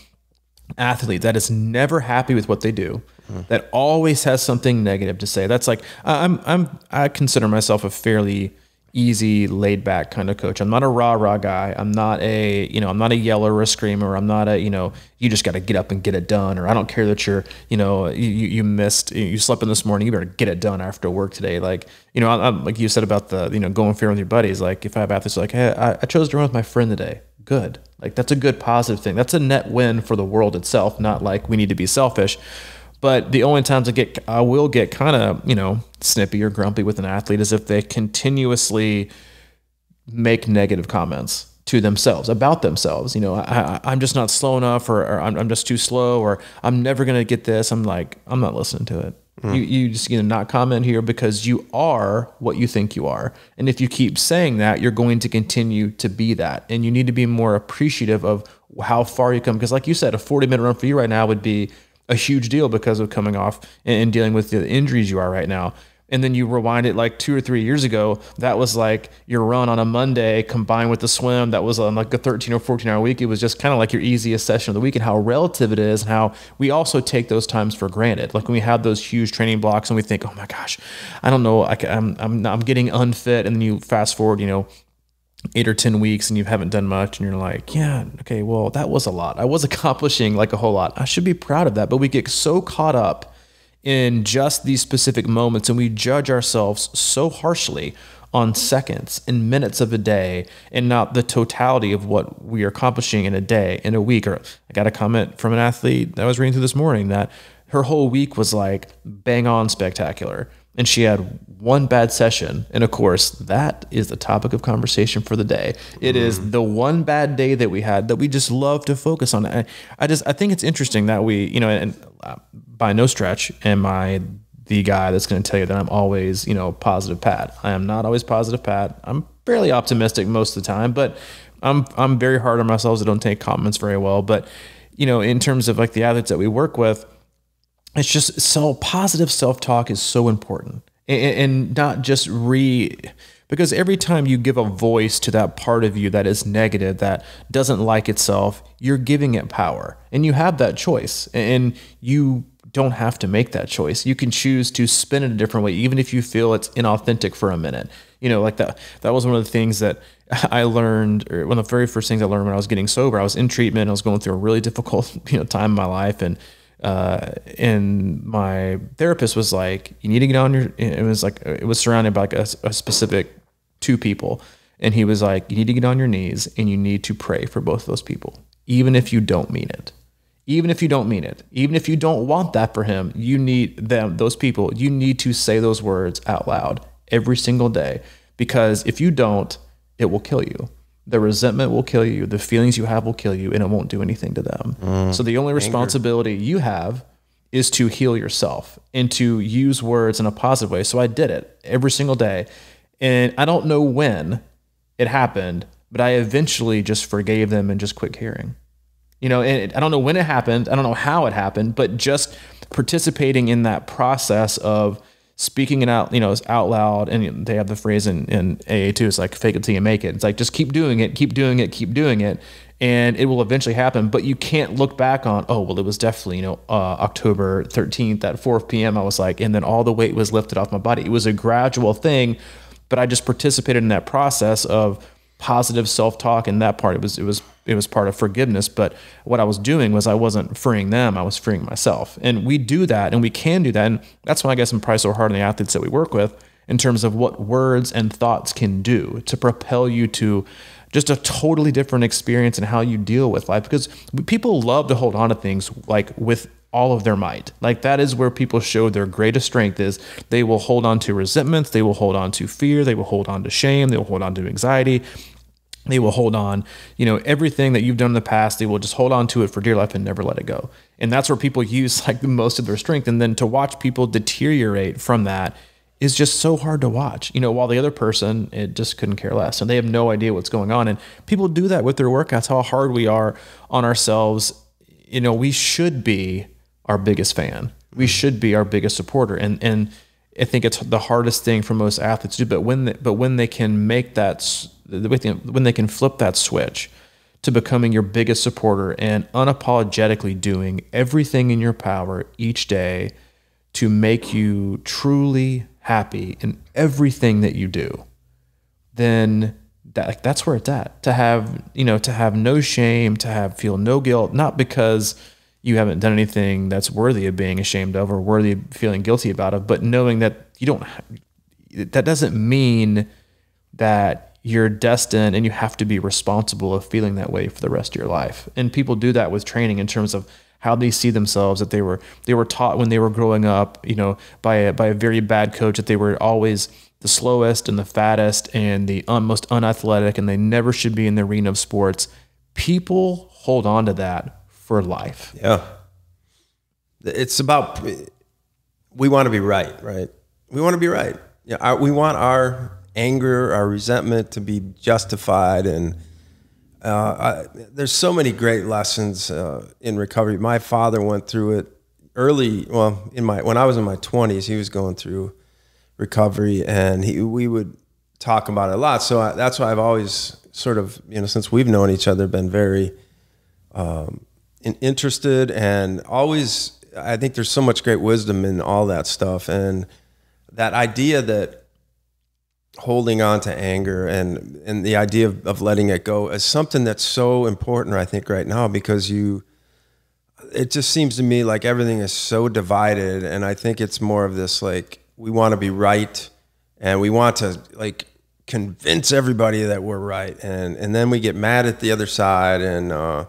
athlete that is never happy with what they do, that always has something negative to say. That's like, I consider myself a fairly easy, laid back kind of coach. I'm not a rah guy. I'm not a yeller or a screamer. I'm not a, you just got to get up and get it done. Or I don't care that you're, you slept in this morning, you better get it done after work today. Like, I'm like you said about the, going fair with your buddies. Like if I have athletes like, hey, I chose to run with my friend today. Good. Like that's a good positive thing. That's a net win for the world itself. Not like we need to be selfish. But the only times I will get kind of, snippy or grumpy with an athlete is if they continuously make negative comments to themselves, about themselves. I'm just not slow enough, or I'm just too slow, or I'm never going to get this. I'm like, I'm not listening to it. You just not comment here, because you are what you think you are. And if you keep saying that, you're going to continue to be that. And you need to be more appreciative of how far you come. Because like you said, a 40-minute run for you right now would be a huge deal because of coming off and dealing with the injuries you are right now. And then you rewind it like 2 or 3 years ago, that was like your run on a Monday combined with the swim. That was on like a 13 or 14 hour week. It was just kind of like your easiest session of the week, and how relative it is, and how we also take those times for granted. Like when we have those huge training blocks and we think, oh my gosh, I don't know, I'm getting unfit. And then you fast forward, 8 or 10 weeks and you haven't done much, and you're like, yeah, okay, well, that was a lot. I was accomplishing like a whole lot. I should be proud of that. But we get so caught up in just these specific moments, and we judge ourselves so harshly on seconds and minutes of a day, and not the totality of what we are accomplishing in a day, in a week. Or I got a comment from an athlete that I was reading through this morning that her whole week was like bang on spectacular, and she had one bad session. And of course, that is the topic of conversation for the day. It is the one bad day that we had that we just love to focus on. I think it's interesting that we, and by no stretch am I the guy that's going to tell you that I'm always, positive Pat. I am not always positive Pat. I'm fairly optimistic most of the time, but I'm very hard on myself. I don't take compliments very well. But, in terms of like the athletes that we work with, it's just positive self-talk is so important. and not just because every time you give a voice to that part of you that is negative, that doesn't like itself, you're giving it power, and you have that choice, and you don't have to make that choice. You can choose to spin it a different way, even if you feel it's inauthentic for a minute. Like that was one of the things that I learned, or one of the very first things I learned when I was getting sober. I was in treatment. I was going through a really difficult, time in my life. And my therapist was like, you need to get on your, it was surrounded by like a specific two people. And he was like, you need to get on your knees and you need to pray for both of those people, even if you don't mean it. Even if you don't mean it, even if you don't want that for him, you need those people, you need to say those words out loud every single day, because if you don't, it will kill you. The resentment will kill you. The feelings you have will kill you, and it won't do anything to them. So the only responsibility you have is to heal yourself and to use words in a positive way. So I did it every single day. And I don't know when it happened, but I eventually just forgave them and just quit caring. And I don't know when it happened. I don't know how it happened, but just participating in that process of speaking it out, out loud. And they have the phrase in AA too. It's like fake it till you make it. It's like, just keep doing it, keep doing it, keep doing it. And it will eventually happen, but you can't look back on, oh, well, it was definitely, October 13th at 4 p.m. I was like, and then all the weight was lifted off my body. It was a gradual thing, but I just participated in that process of positive self-talk, and that part, it was part of forgiveness. But what I was doing was I wasn't freeing them, I was freeing myself. And we do that, and we can do that. And that's why I guess I'm probably so hard on the athletes that we work with in terms of what words and thoughts can do to propel you to just a totally different experience in how you deal with life. Because people love to hold on to things like with all of their might. Like that is where people show their greatest strength, is they will hold on to resentments, they will hold on to fear, they will hold on to shame, they will hold on to anxiety. They will hold on, everything that you've done in the past, they will just hold on to it for dear life and never let it go. And that's where people use like the most of their strength. And then to watch people deteriorate from that is just so hard to watch, while the other person, it just couldn't care less. And they have no idea what's going on. And people do that with their workouts, how hard we are on ourselves. We should be our biggest fan. We should be our biggest supporter. And I think it's the hardest thing for most athletes to do, but when they can make that, when they can flip that switch to becoming your biggest supporter and unapologetically doing everything in your power each day to make you truly happy in everything that you do, then that's where it's at. To have no shame, to feel no guilt, not because you haven't done anything that's worthy of being ashamed of or worthy of feeling guilty about it, but knowing that that doesn't mean that you're destined and you have to be responsible of feeling that way for the rest of your life. And people do that with training in terms of how they see themselves, that they were taught when they were growing up, by a very bad coach, that they were always the slowest and the fattest and the most unathletic, and they never should be in the arena of sports. People hold on to that for life. Yeah. It's about, we want to be right? We want to be right. Yeah. We want our anger, our resentment to be justified. And there's so many great lessons in recovery. My father went through it early. Well, when I was in my 20s, he was going through recovery, and we would talk about it a lot. So that's why I've always sort of, since we've known each other, been very interested, and always, I think there's so much great wisdom in all that stuff. And that idea that holding on to anger and the idea of letting it go is something that's so important, I think, right now, because it just seems to me like everything is so divided. And I think it's more of this, like, we want to be right, and we want to like convince everybody that we're right. And then we get mad at the other side. And,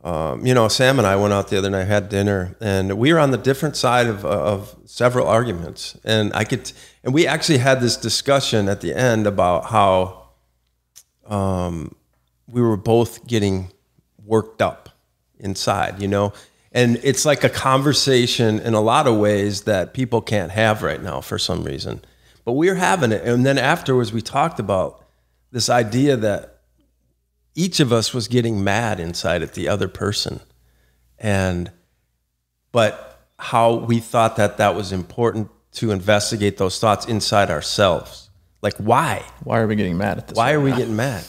Sam and I went out the other night, had dinner, and we were on the different side of several arguments. And we actually had this discussion at the end about how we were both getting worked up inside, and it's like a conversation in a lot of ways that people can't have right now for some reason, but we're having it. And then afterwards we talked about this idea that each of us was getting mad inside at the other person, but how we thought that was important to investigate those thoughts inside ourselves. Like, why? Why are we getting mad at this? Why are we getting mad?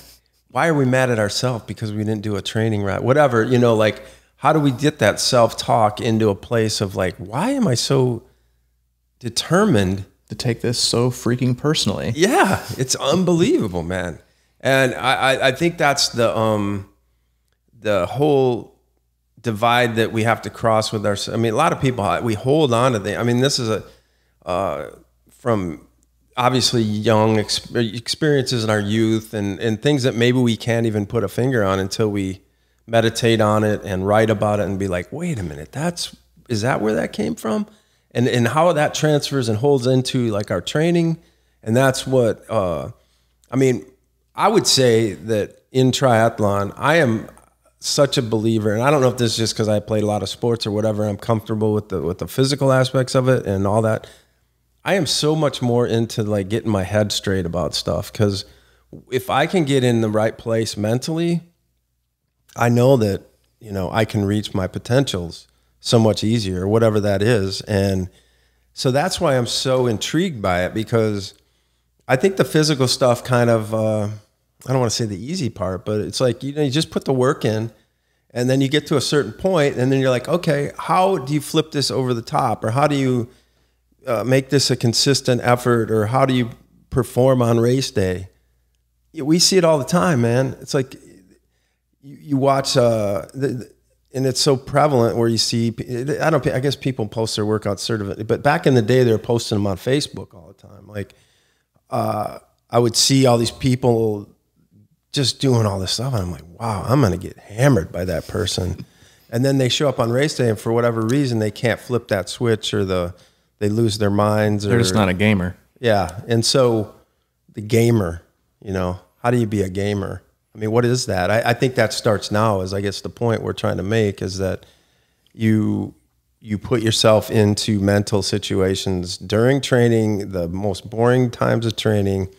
Why are we mad at ourselves because we didn't do a training right? Whatever, like, how do we get that self-talk into a place of like, why am I so determined to take this so freaking personally? Yeah, it's unbelievable, man. And I think that's the whole divide that we have to cross with our. I mean, a lot of people, we hold on to things. I mean, this is from obviously young experiences in our youth and things that maybe we can't even put a finger on until we meditate on it and write about it and be like, wait a minute, is that where that came from? And how that transfers and holds into like our training. And that's what, I mean, I would say that in triathlon, I am such a believer, and I don't know if this is just because I played a lot of sports or whatever, I'm comfortable with the physical aspects of it and all that. I am so much more into like getting my head straight about stuff, because if I can get in the right place mentally, I know that, I can reach my potentials so much easier, whatever that is. And so that's why I'm so intrigued by it, because I think the physical stuff kind of, I don't want to say the easy part, but it's like, you just put the work in and then you get to a certain point and then you're like, okay, how do you flip this over the top? Or how do you make this a consistent effort? Or how do you perform on race day? We see it all the time, man. It's like you watch, and it's so prevalent where you see, I guess people post their workout certificate, but back in the day, they were posting them on Facebook all the time. Like, I would see all these people just doing all this stuff, and I'm like, wow, I'm going to get hammered by that person. And then they show up on race day, and for whatever reason, they can't flip that switch, or they lose their minds. They're just not a gamer. Yeah. And so the gamer, how do you be a gamer? I mean, what is that? I think that starts now, is I guess the point we're trying to make is that you put yourself into mental situations during training, the most boring times of training.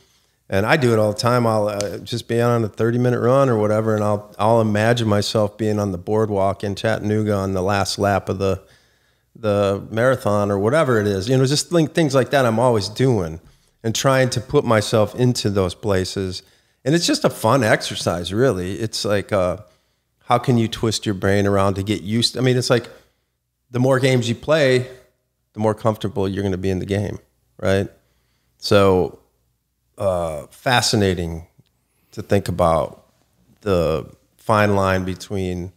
And I do it all the time. I'll just be on a 30-minute run or whatever, and I'll imagine myself being on the boardwalk in Chattanooga on the last lap of the marathon or whatever it is. Just things like that I'm always doing and trying to put myself into those places. And it's just a fun exercise, really. It's like, how can you twist your brain around to get used to, I mean, it's like the more games you play, the more comfortable you're going to be in the game, right? So fascinating to think about the fine line between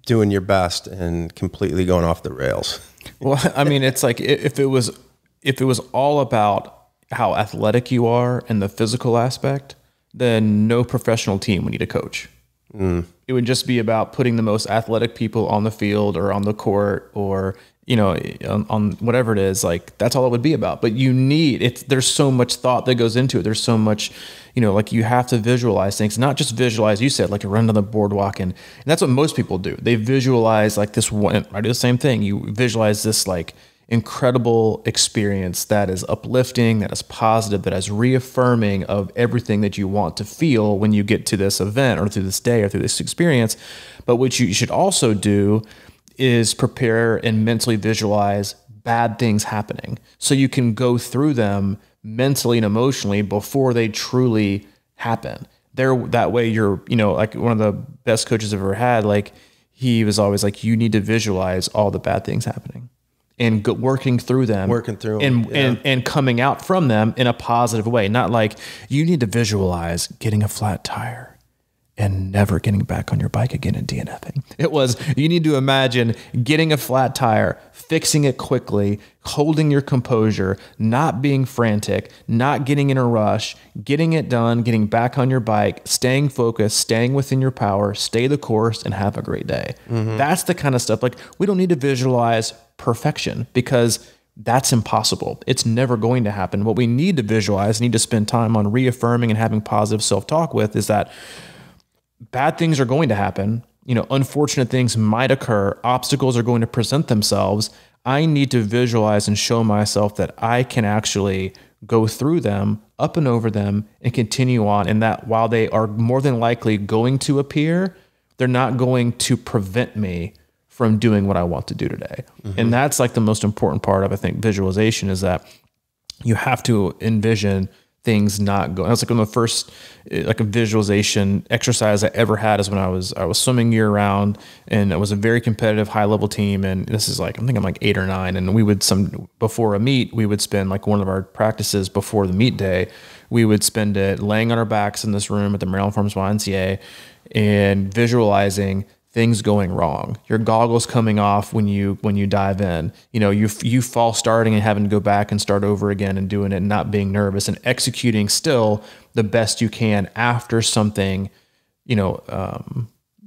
doing your best and completely going off the rails. Well, I mean, it's like if it was all about how athletic you are and the physical aspect, then no professional team would need a coach. It would just be about putting the most athletic people on the field or on the court or, on whatever it is. Like, that's all it would be about. But there's so much thought that goes into it. There's so much, like, you have to visualize things, not just visualize, you said, like a run down the boardwalk. And that's what most people do. They visualize like this one. I do the same thing. You visualize this like incredible experience that is uplifting, that is positive, that is reaffirming of everything that you want to feel when you get to this event or through this day or through this experience. But what you should also do is prepare and mentally visualize bad things happening so you can go through them mentally and emotionally before they truly happen. That way you're, like one of the best coaches I've ever had, like he was always like, you need to visualize all the bad things happening and working through them and coming out from them in a positive way. Not like you need to visualize getting a flat tire and never getting back on your bike again and DNFing. It was, you need to imagine getting a flat tire, fixing it quickly, holding your composure, not being frantic, not getting in a rush, getting it done, getting back on your bike, staying focused, staying within your power, stay the course, and have a great day. Mm-hmm. That's the kind of stuff, like, we don't need to visualize perfection because that's impossible. It's never going to happen. What we need to visualize, need to spend time on reaffirming and having positive self-talk with, is that bad things are going to happen. Unfortunate things might occur. Obstacles are going to present themselves. I need to visualize and show myself that I can actually go through them, up and over them, and continue on. And that while they are more than likely going to appear, they're not going to prevent me from doing what I want to do today. And that's like the most important part of, I think, visualization, is that you have to envision things not going. That's like one of the first like a visualization exercise I ever had is when I was swimming year round, and it was a very competitive high level team. And this is like, I think I'm like 8 or 9. And we would before a meet, we would spend like one of our practices before the meet day, we would spend it laying on our backs in this room at the Maryland Farms YMCA and visualizing things going wrong, your goggles coming off when you dive in, you fall starting and having to go back and start over again and doing it and not being nervous and executing still the best you can after something,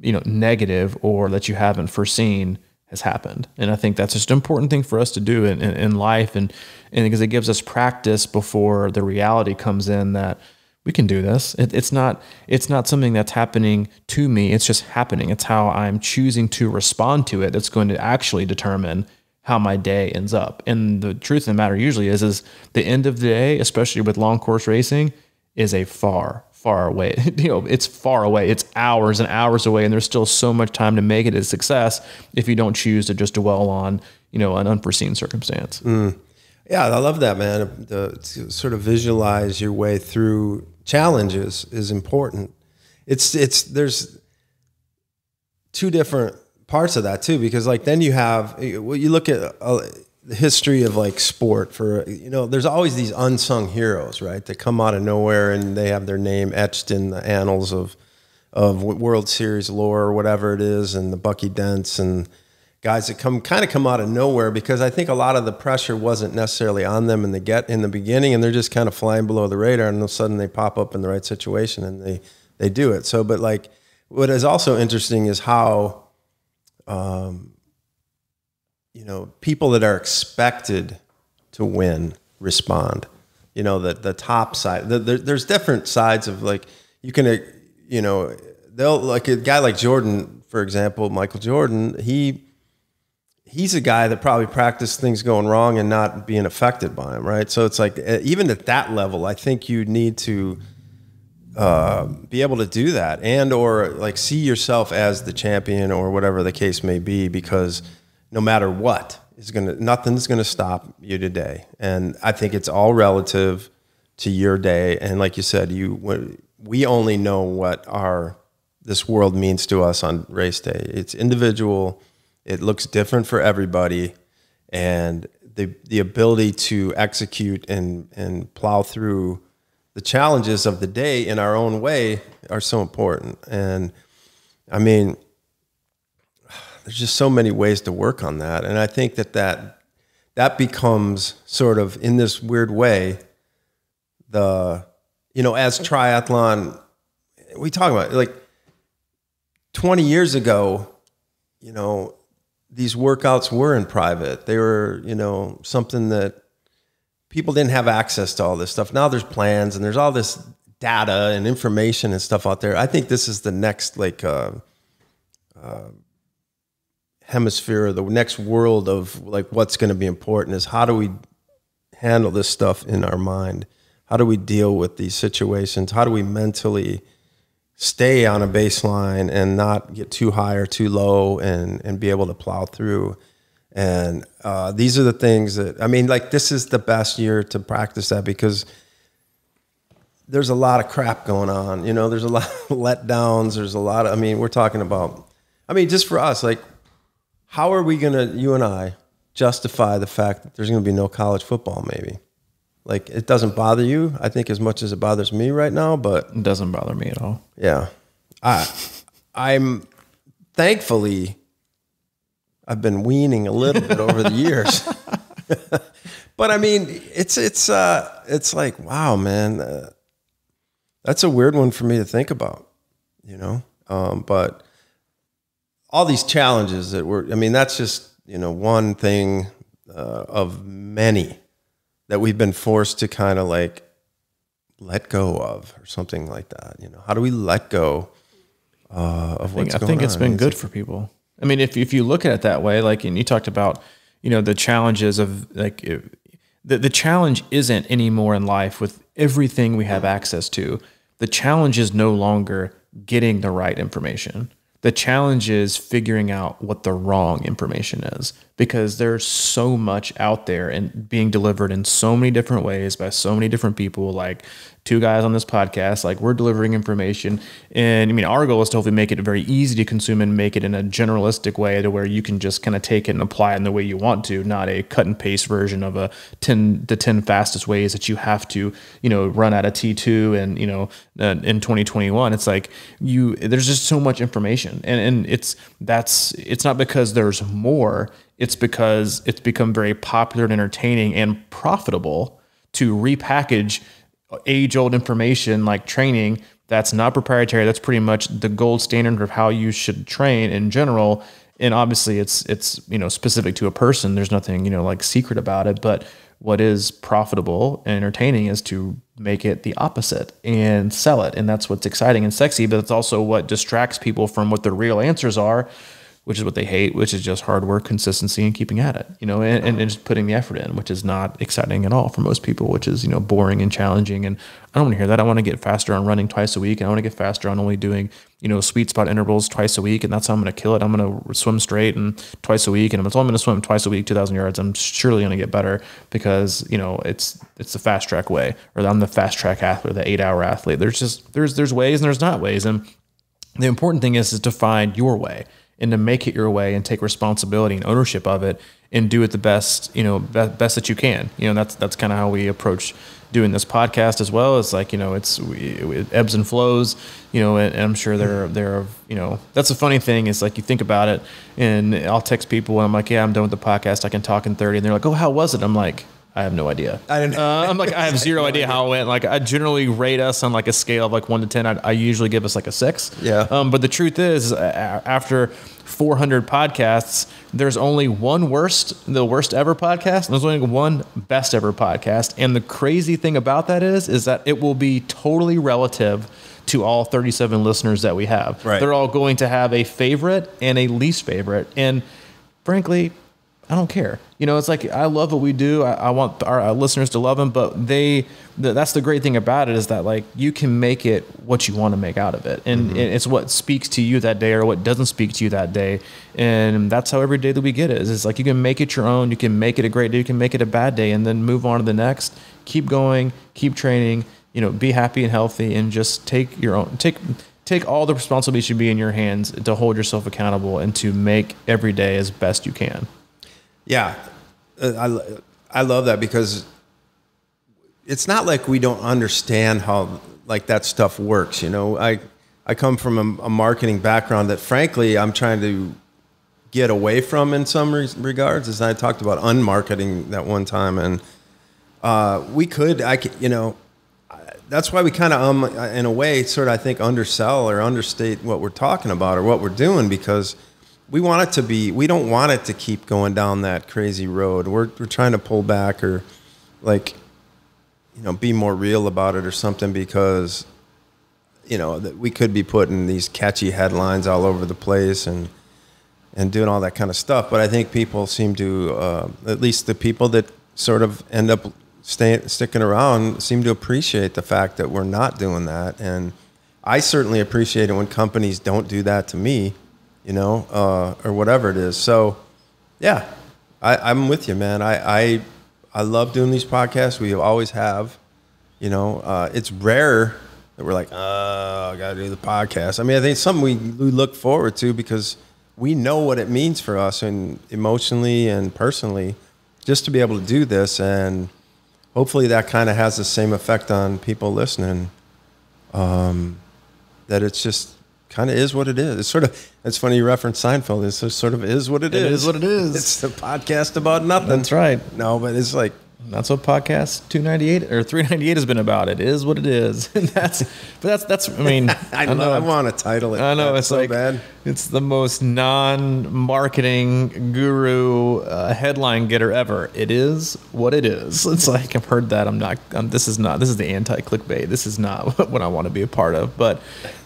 negative or that you haven't foreseen has happened. And I think that's just an important thing for us to do in life. And because it gives us practice before the reality comes in that we can do this. It's not something that's happening to me. It's just happening. It's how I'm choosing to respond to it that's going to actually determine how my day ends up. And the truth of the matter usually is the end of the day, especially with long course racing, is a far, far away. It's far away. It's hours and hours away, and there's still so much time to make it a success if you don't choose to just dwell on, an unforeseen circumstance. Yeah, I love that, man. To sort of visualize your way through challenges is important. There's two different parts of that too, because like then you have, well, you look at the history of like sport there's always these unsung heroes, right? That come out of nowhere and they have their name etched in the annals of World Series lore or whatever it is, and the Bucky Dents and guys that come out of nowhere, because I think a lot of the pressure wasn't necessarily on them in the beginning, and they're just kind of flying below the radar, and all of a sudden they pop up in the right situation and they do it. So, but like what is also interesting is how, people that are expected to win respond. The top side. There's different sides of like you can, they'll like a guy like Jordan, for example, Michael Jordan. He's a guy that probably practiced things going wrong and not being affected by them, right? So it's like, even at that level, I think you need to be able to do that or like see yourself as the champion or whatever the case may be, because no matter what, nothing's gonna stop you today. And I think it's all relative to your day. And like you said, we only know what this world means to us on race day. It's individual. It looks different for everybody, and the ability to execute and plow through the challenges of the day in our own way are so important. And I mean, there's just so many ways to work on that, and I think that becomes sort of in this weird way as triathlon, we talk about like 20 years ago, these workouts were in private. They were, something that people didn't have access to all this stuff. Now there's plans and there's all this data and information and stuff out there. I think this is the next hemisphere, or the next world of like what's going to be important is how do we handle this stuff in our mind? How do we deal with these situations? How do we mentally stay on a baseline and not get too high or too low and be able to plow through? And these are the things that, I mean, like this is the best year to practice that, because there's a lot of crap going on. There's a lot of letdowns. There's a lot of, we're talking about, just for us, like, how are we going to, you and I, justify the fact that there's going to be no college football maybe? Like, it doesn't bother you, I think, as much as it bothers me right now, but... It doesn't bother me at all. Yeah. I'm thankfully, I've been weaning a little bit over the years. But it's like, wow, man, that's a weird one for me to think about, but all these challenges that's just, one thing of many that we've been forced to kind of like let go of, or something like that. How do we let go of what's going on? I think it's been good for people. If you look at it that way, like, and you talked about, the challenges of like, the challenge isn't anymore in life with everything we have access to. The challenge is no longer getting the right information. The challenge is figuring out what the wrong information is, because there's so much out there and being delivered in so many different ways by so many different people. Like two guys on this podcast, like we're delivering information. And I mean, our goal is to hopefully make it very easy to consume and make it in a generalistic way to where you can just kind of take it and apply it in the way you want to, not a cut and paste version of the 10 fastest ways that you have to, run at a T2 and, in 2021. It's like there's just so much information, and it's not because there's more. It's because it's become very popular and entertaining and profitable to repackage age-old information like training that's not proprietary. That's pretty much the gold standard of how you should train in general. And obviously it's specific to a person. There's nothing, like secret about it. But what is profitable and entertaining is to make it the opposite and sell it. And that's what's exciting and sexy, but it's also what distracts people from what the real answers are, which is what they hate, which is just hard work, consistency, and keeping at it, and just putting the effort in, which is not exciting at all for most people, which is, boring and challenging. And I don't want to hear that. I want to get faster on running twice a week. And I want to get faster on only doing, sweet spot intervals twice a week. And that's how I'm going to kill it. I'm going to swim straight and twice a week. And if it's only going to swim twice a week, 2,000 yards, I'm surely going to get better because, it's the fast track way, or I'm the fast track athlete, the 8-hour athlete. There's ways and there's not ways. And the important thing is to find your way and to make it your way and take responsibility and ownership of it and do it the best, best that you can. That's kind of how we approach doing this podcast as well. It's like, it ebbs and flows, and I'm sure there are, that's the funny thing is like, you think about it and I'll text people and I'm like, yeah, I'm done with the podcast. I can talk in 30. And they're like, oh, how was it? I'm like, I have no idea. I'm like, I have zero idea how it went. Like, I generally rate us on like a scale of like 1 to 10. I usually give us like a 6. Yeah. But the truth is, after 400 podcasts, there's only one the worst ever podcast, and there's only one best ever podcast. And the crazy thing about that is that it will be totally relative to all 37 listeners that we have. Right. They're all going to have a favorite and a least favorite. And frankly, I don't care. It's like, I love what we do. I want our listeners to love them, but that's the great thing about it is that like you can make it what you want to make out of it. And it's what speaks to you that day or what doesn't speak to you that day. And that's how every day that we get it is. It's like, you can make it your own. You can make it a great day. You can make it a bad day and then move on to the next. Keep going, keep training, be happy and healthy, and just take all the responsibility should be in your hands to hold yourself accountable and to make every day as best you can. Yeah, I love that because it's not like we don't understand how like that stuff works. I come from a marketing background that frankly I'm trying to get away from in some regards. As I talked about unmarketing that one time, and that's why we kind of in a way sort of I think undersell or understate what we're talking about or what we're doing, because we don't want it to keep going down that crazy road. We're trying to pull back or like, be more real about it or something, because, that we could be putting these catchy headlines all over the place and doing all that kind of stuff. But I think people seem to, at least the people that sort of end up sticking around seem to appreciate the fact that we're not doing that. And I certainly appreciate it when companies don't do that to me. Or whatever it is. So, yeah, I'm with you, man. I love doing these podcasts. We always have. It's rare that we're like, oh, I got to do the podcast. I mean, I think it's something we look forward to because we know what it means for us and emotionally and personally just to be able to do this. And hopefully that kind of has the same effect on people listening, that it's just kind of is what it is. It's funny you reference Seinfeld. It sort of is what it is. It is what it is. It's the podcast about nothing. That's right. No, but it's like, that's what podcast 298 or 398 has been about. It is what it is. And that's I mean, I know. I want to title it. I know. That's it's so like, bad. It's the most non-marketing guru headline getter ever. It is what it is. It's like, I've heard that. This is the anti-clickbait. This is not what I want to be a part of. But,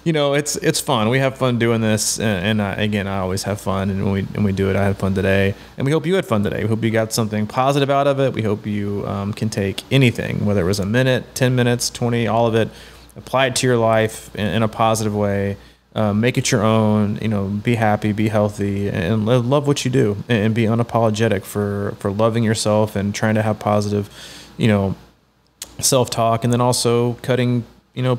it's fun. We have fun doing this. And again, I always have fun. And when we do it, I had fun today. And we hope you had fun today. We hope you got something positive out of it. We hope you can take anything, whether it was a minute, 10 minutes, 20, all of it, apply it to your life in a positive way. make it your own, be happy, be healthy, and love what you do, and be unapologetic for loving yourself and trying to have positive, self-talk, and then also cutting,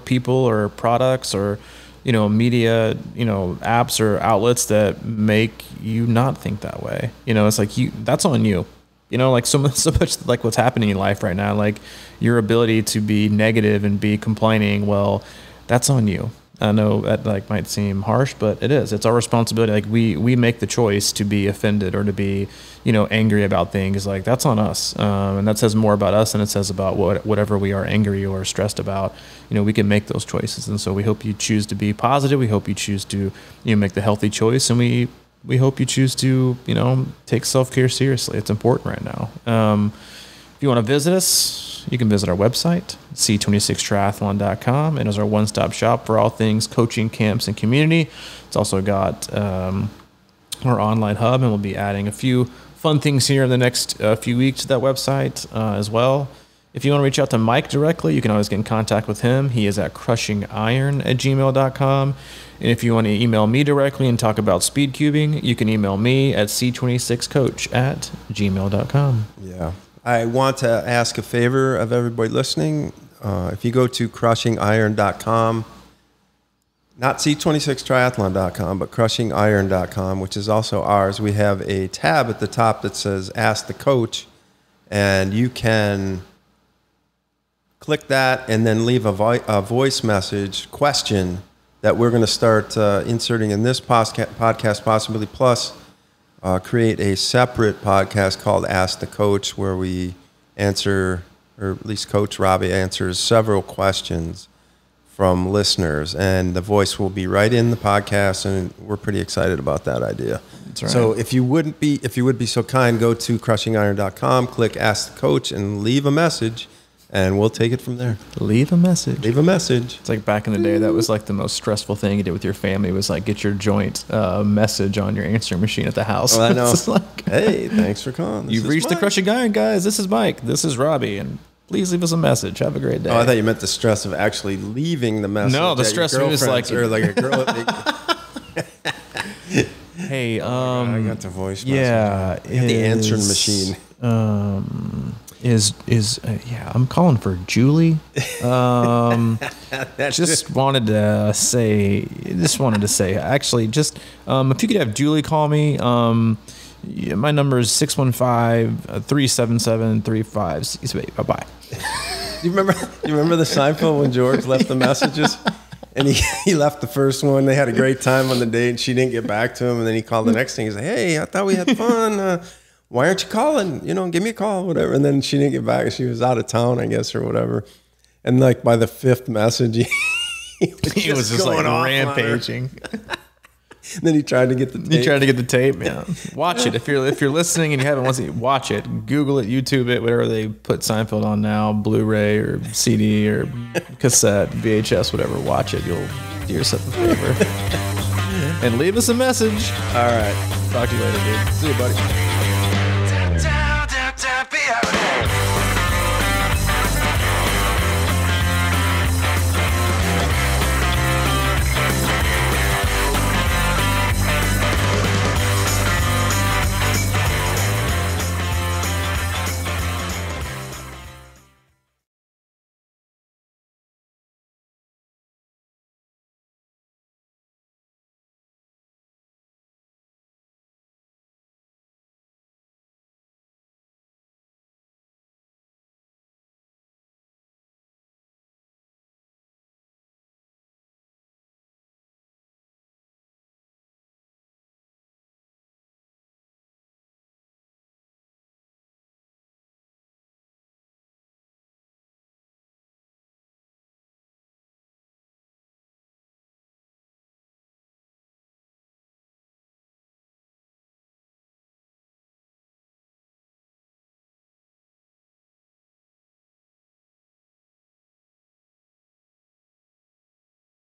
people or products or, media, apps or outlets that make you not think that way. It's like that's on you. Like so much like what's happening in life right now, like your ability to be negative and be complaining, well, that's on you. I know that like might seem harsh, but it is. It's our responsibility. Like we make the choice to be offended or to be, angry about things. Like that's on us, and that says more about us than it says about whatever we are angry or stressed about. We can make those choices, and so we hope you choose to be positive. We hope you choose to make the healthy choice, and we hope you choose to take self-care seriously. It's important right now. If you want to visit us, you can visit our website, C26Triathlon.com. It is our one-stop shop for all things coaching, camps, and community. It's also got our online hub, and we'll be adding a few fun things here in the next few weeks to that website as well. If you want to reach out to Mike directly, you can always get in contact with him. He is at crushingiron@gmail.com. And if you want to email me directly and talk about speed cubing, you can email me at c26coach@gmail.com. Yeah. I want to ask a favor of everybody listening. If you go to crushingiron.com, not C26triathlon.com, but crushingiron.com, which is also ours, we have a tab at the top that says Ask the Coach, and you can click that and then leave a voice message question that we're going to start inserting in this podcast, possibly, plus create a separate podcast called Ask the Coach, where we answer, or at least Coach Robbie answers several questions from listeners, and the voice will be right in the podcast, and we're pretty excited about that idea. That's right. So if you would be so kind, go to crushingiron.com, click Ask the Coach, and leave a message, and we'll take it from there. Leave a message. Leave a message. It's like back in the day, that was like the most stressful thing you did with your family, was like get your joint message on your answering machine at the house. Well, I know. It's like, hey, thanks for calling. You've reached the Crushing Iron, guys. This is Mike. This is Robbie. And please leave us a message. Have a great day. Oh, I thought you meant the stress of actually leaving the message. No, the stress was like, or like a girl. Hey, I got the voice message. Yeah, the answering machine. I'm calling for Julie. Just wanted to say, actually, just if you could have Julie call me. My number is 615-377-3568. Bye-bye. You remember the Seinfeld when George left the messages? And he left the first one. They had a great time on the date, and she didn't get back to him. And then he called the next thing. He's like, hey, I thought we had fun. Why aren't you calling? Give me a call, whatever. And then she didn't get back. She was out of town, I guess, or whatever. And like by the fifth message, he was just like rampaging. And then he tried to get the tape. Yeah. Watch it. If you're listening and you haven't watched it, watch it. Google it, YouTube it, whatever they put Seinfeld on now, Blu-ray or CD or cassette, VHS, whatever. Watch it. You'll do yourself a favor. And leave us a message. All right. Talk to you later, dude. See you, buddy.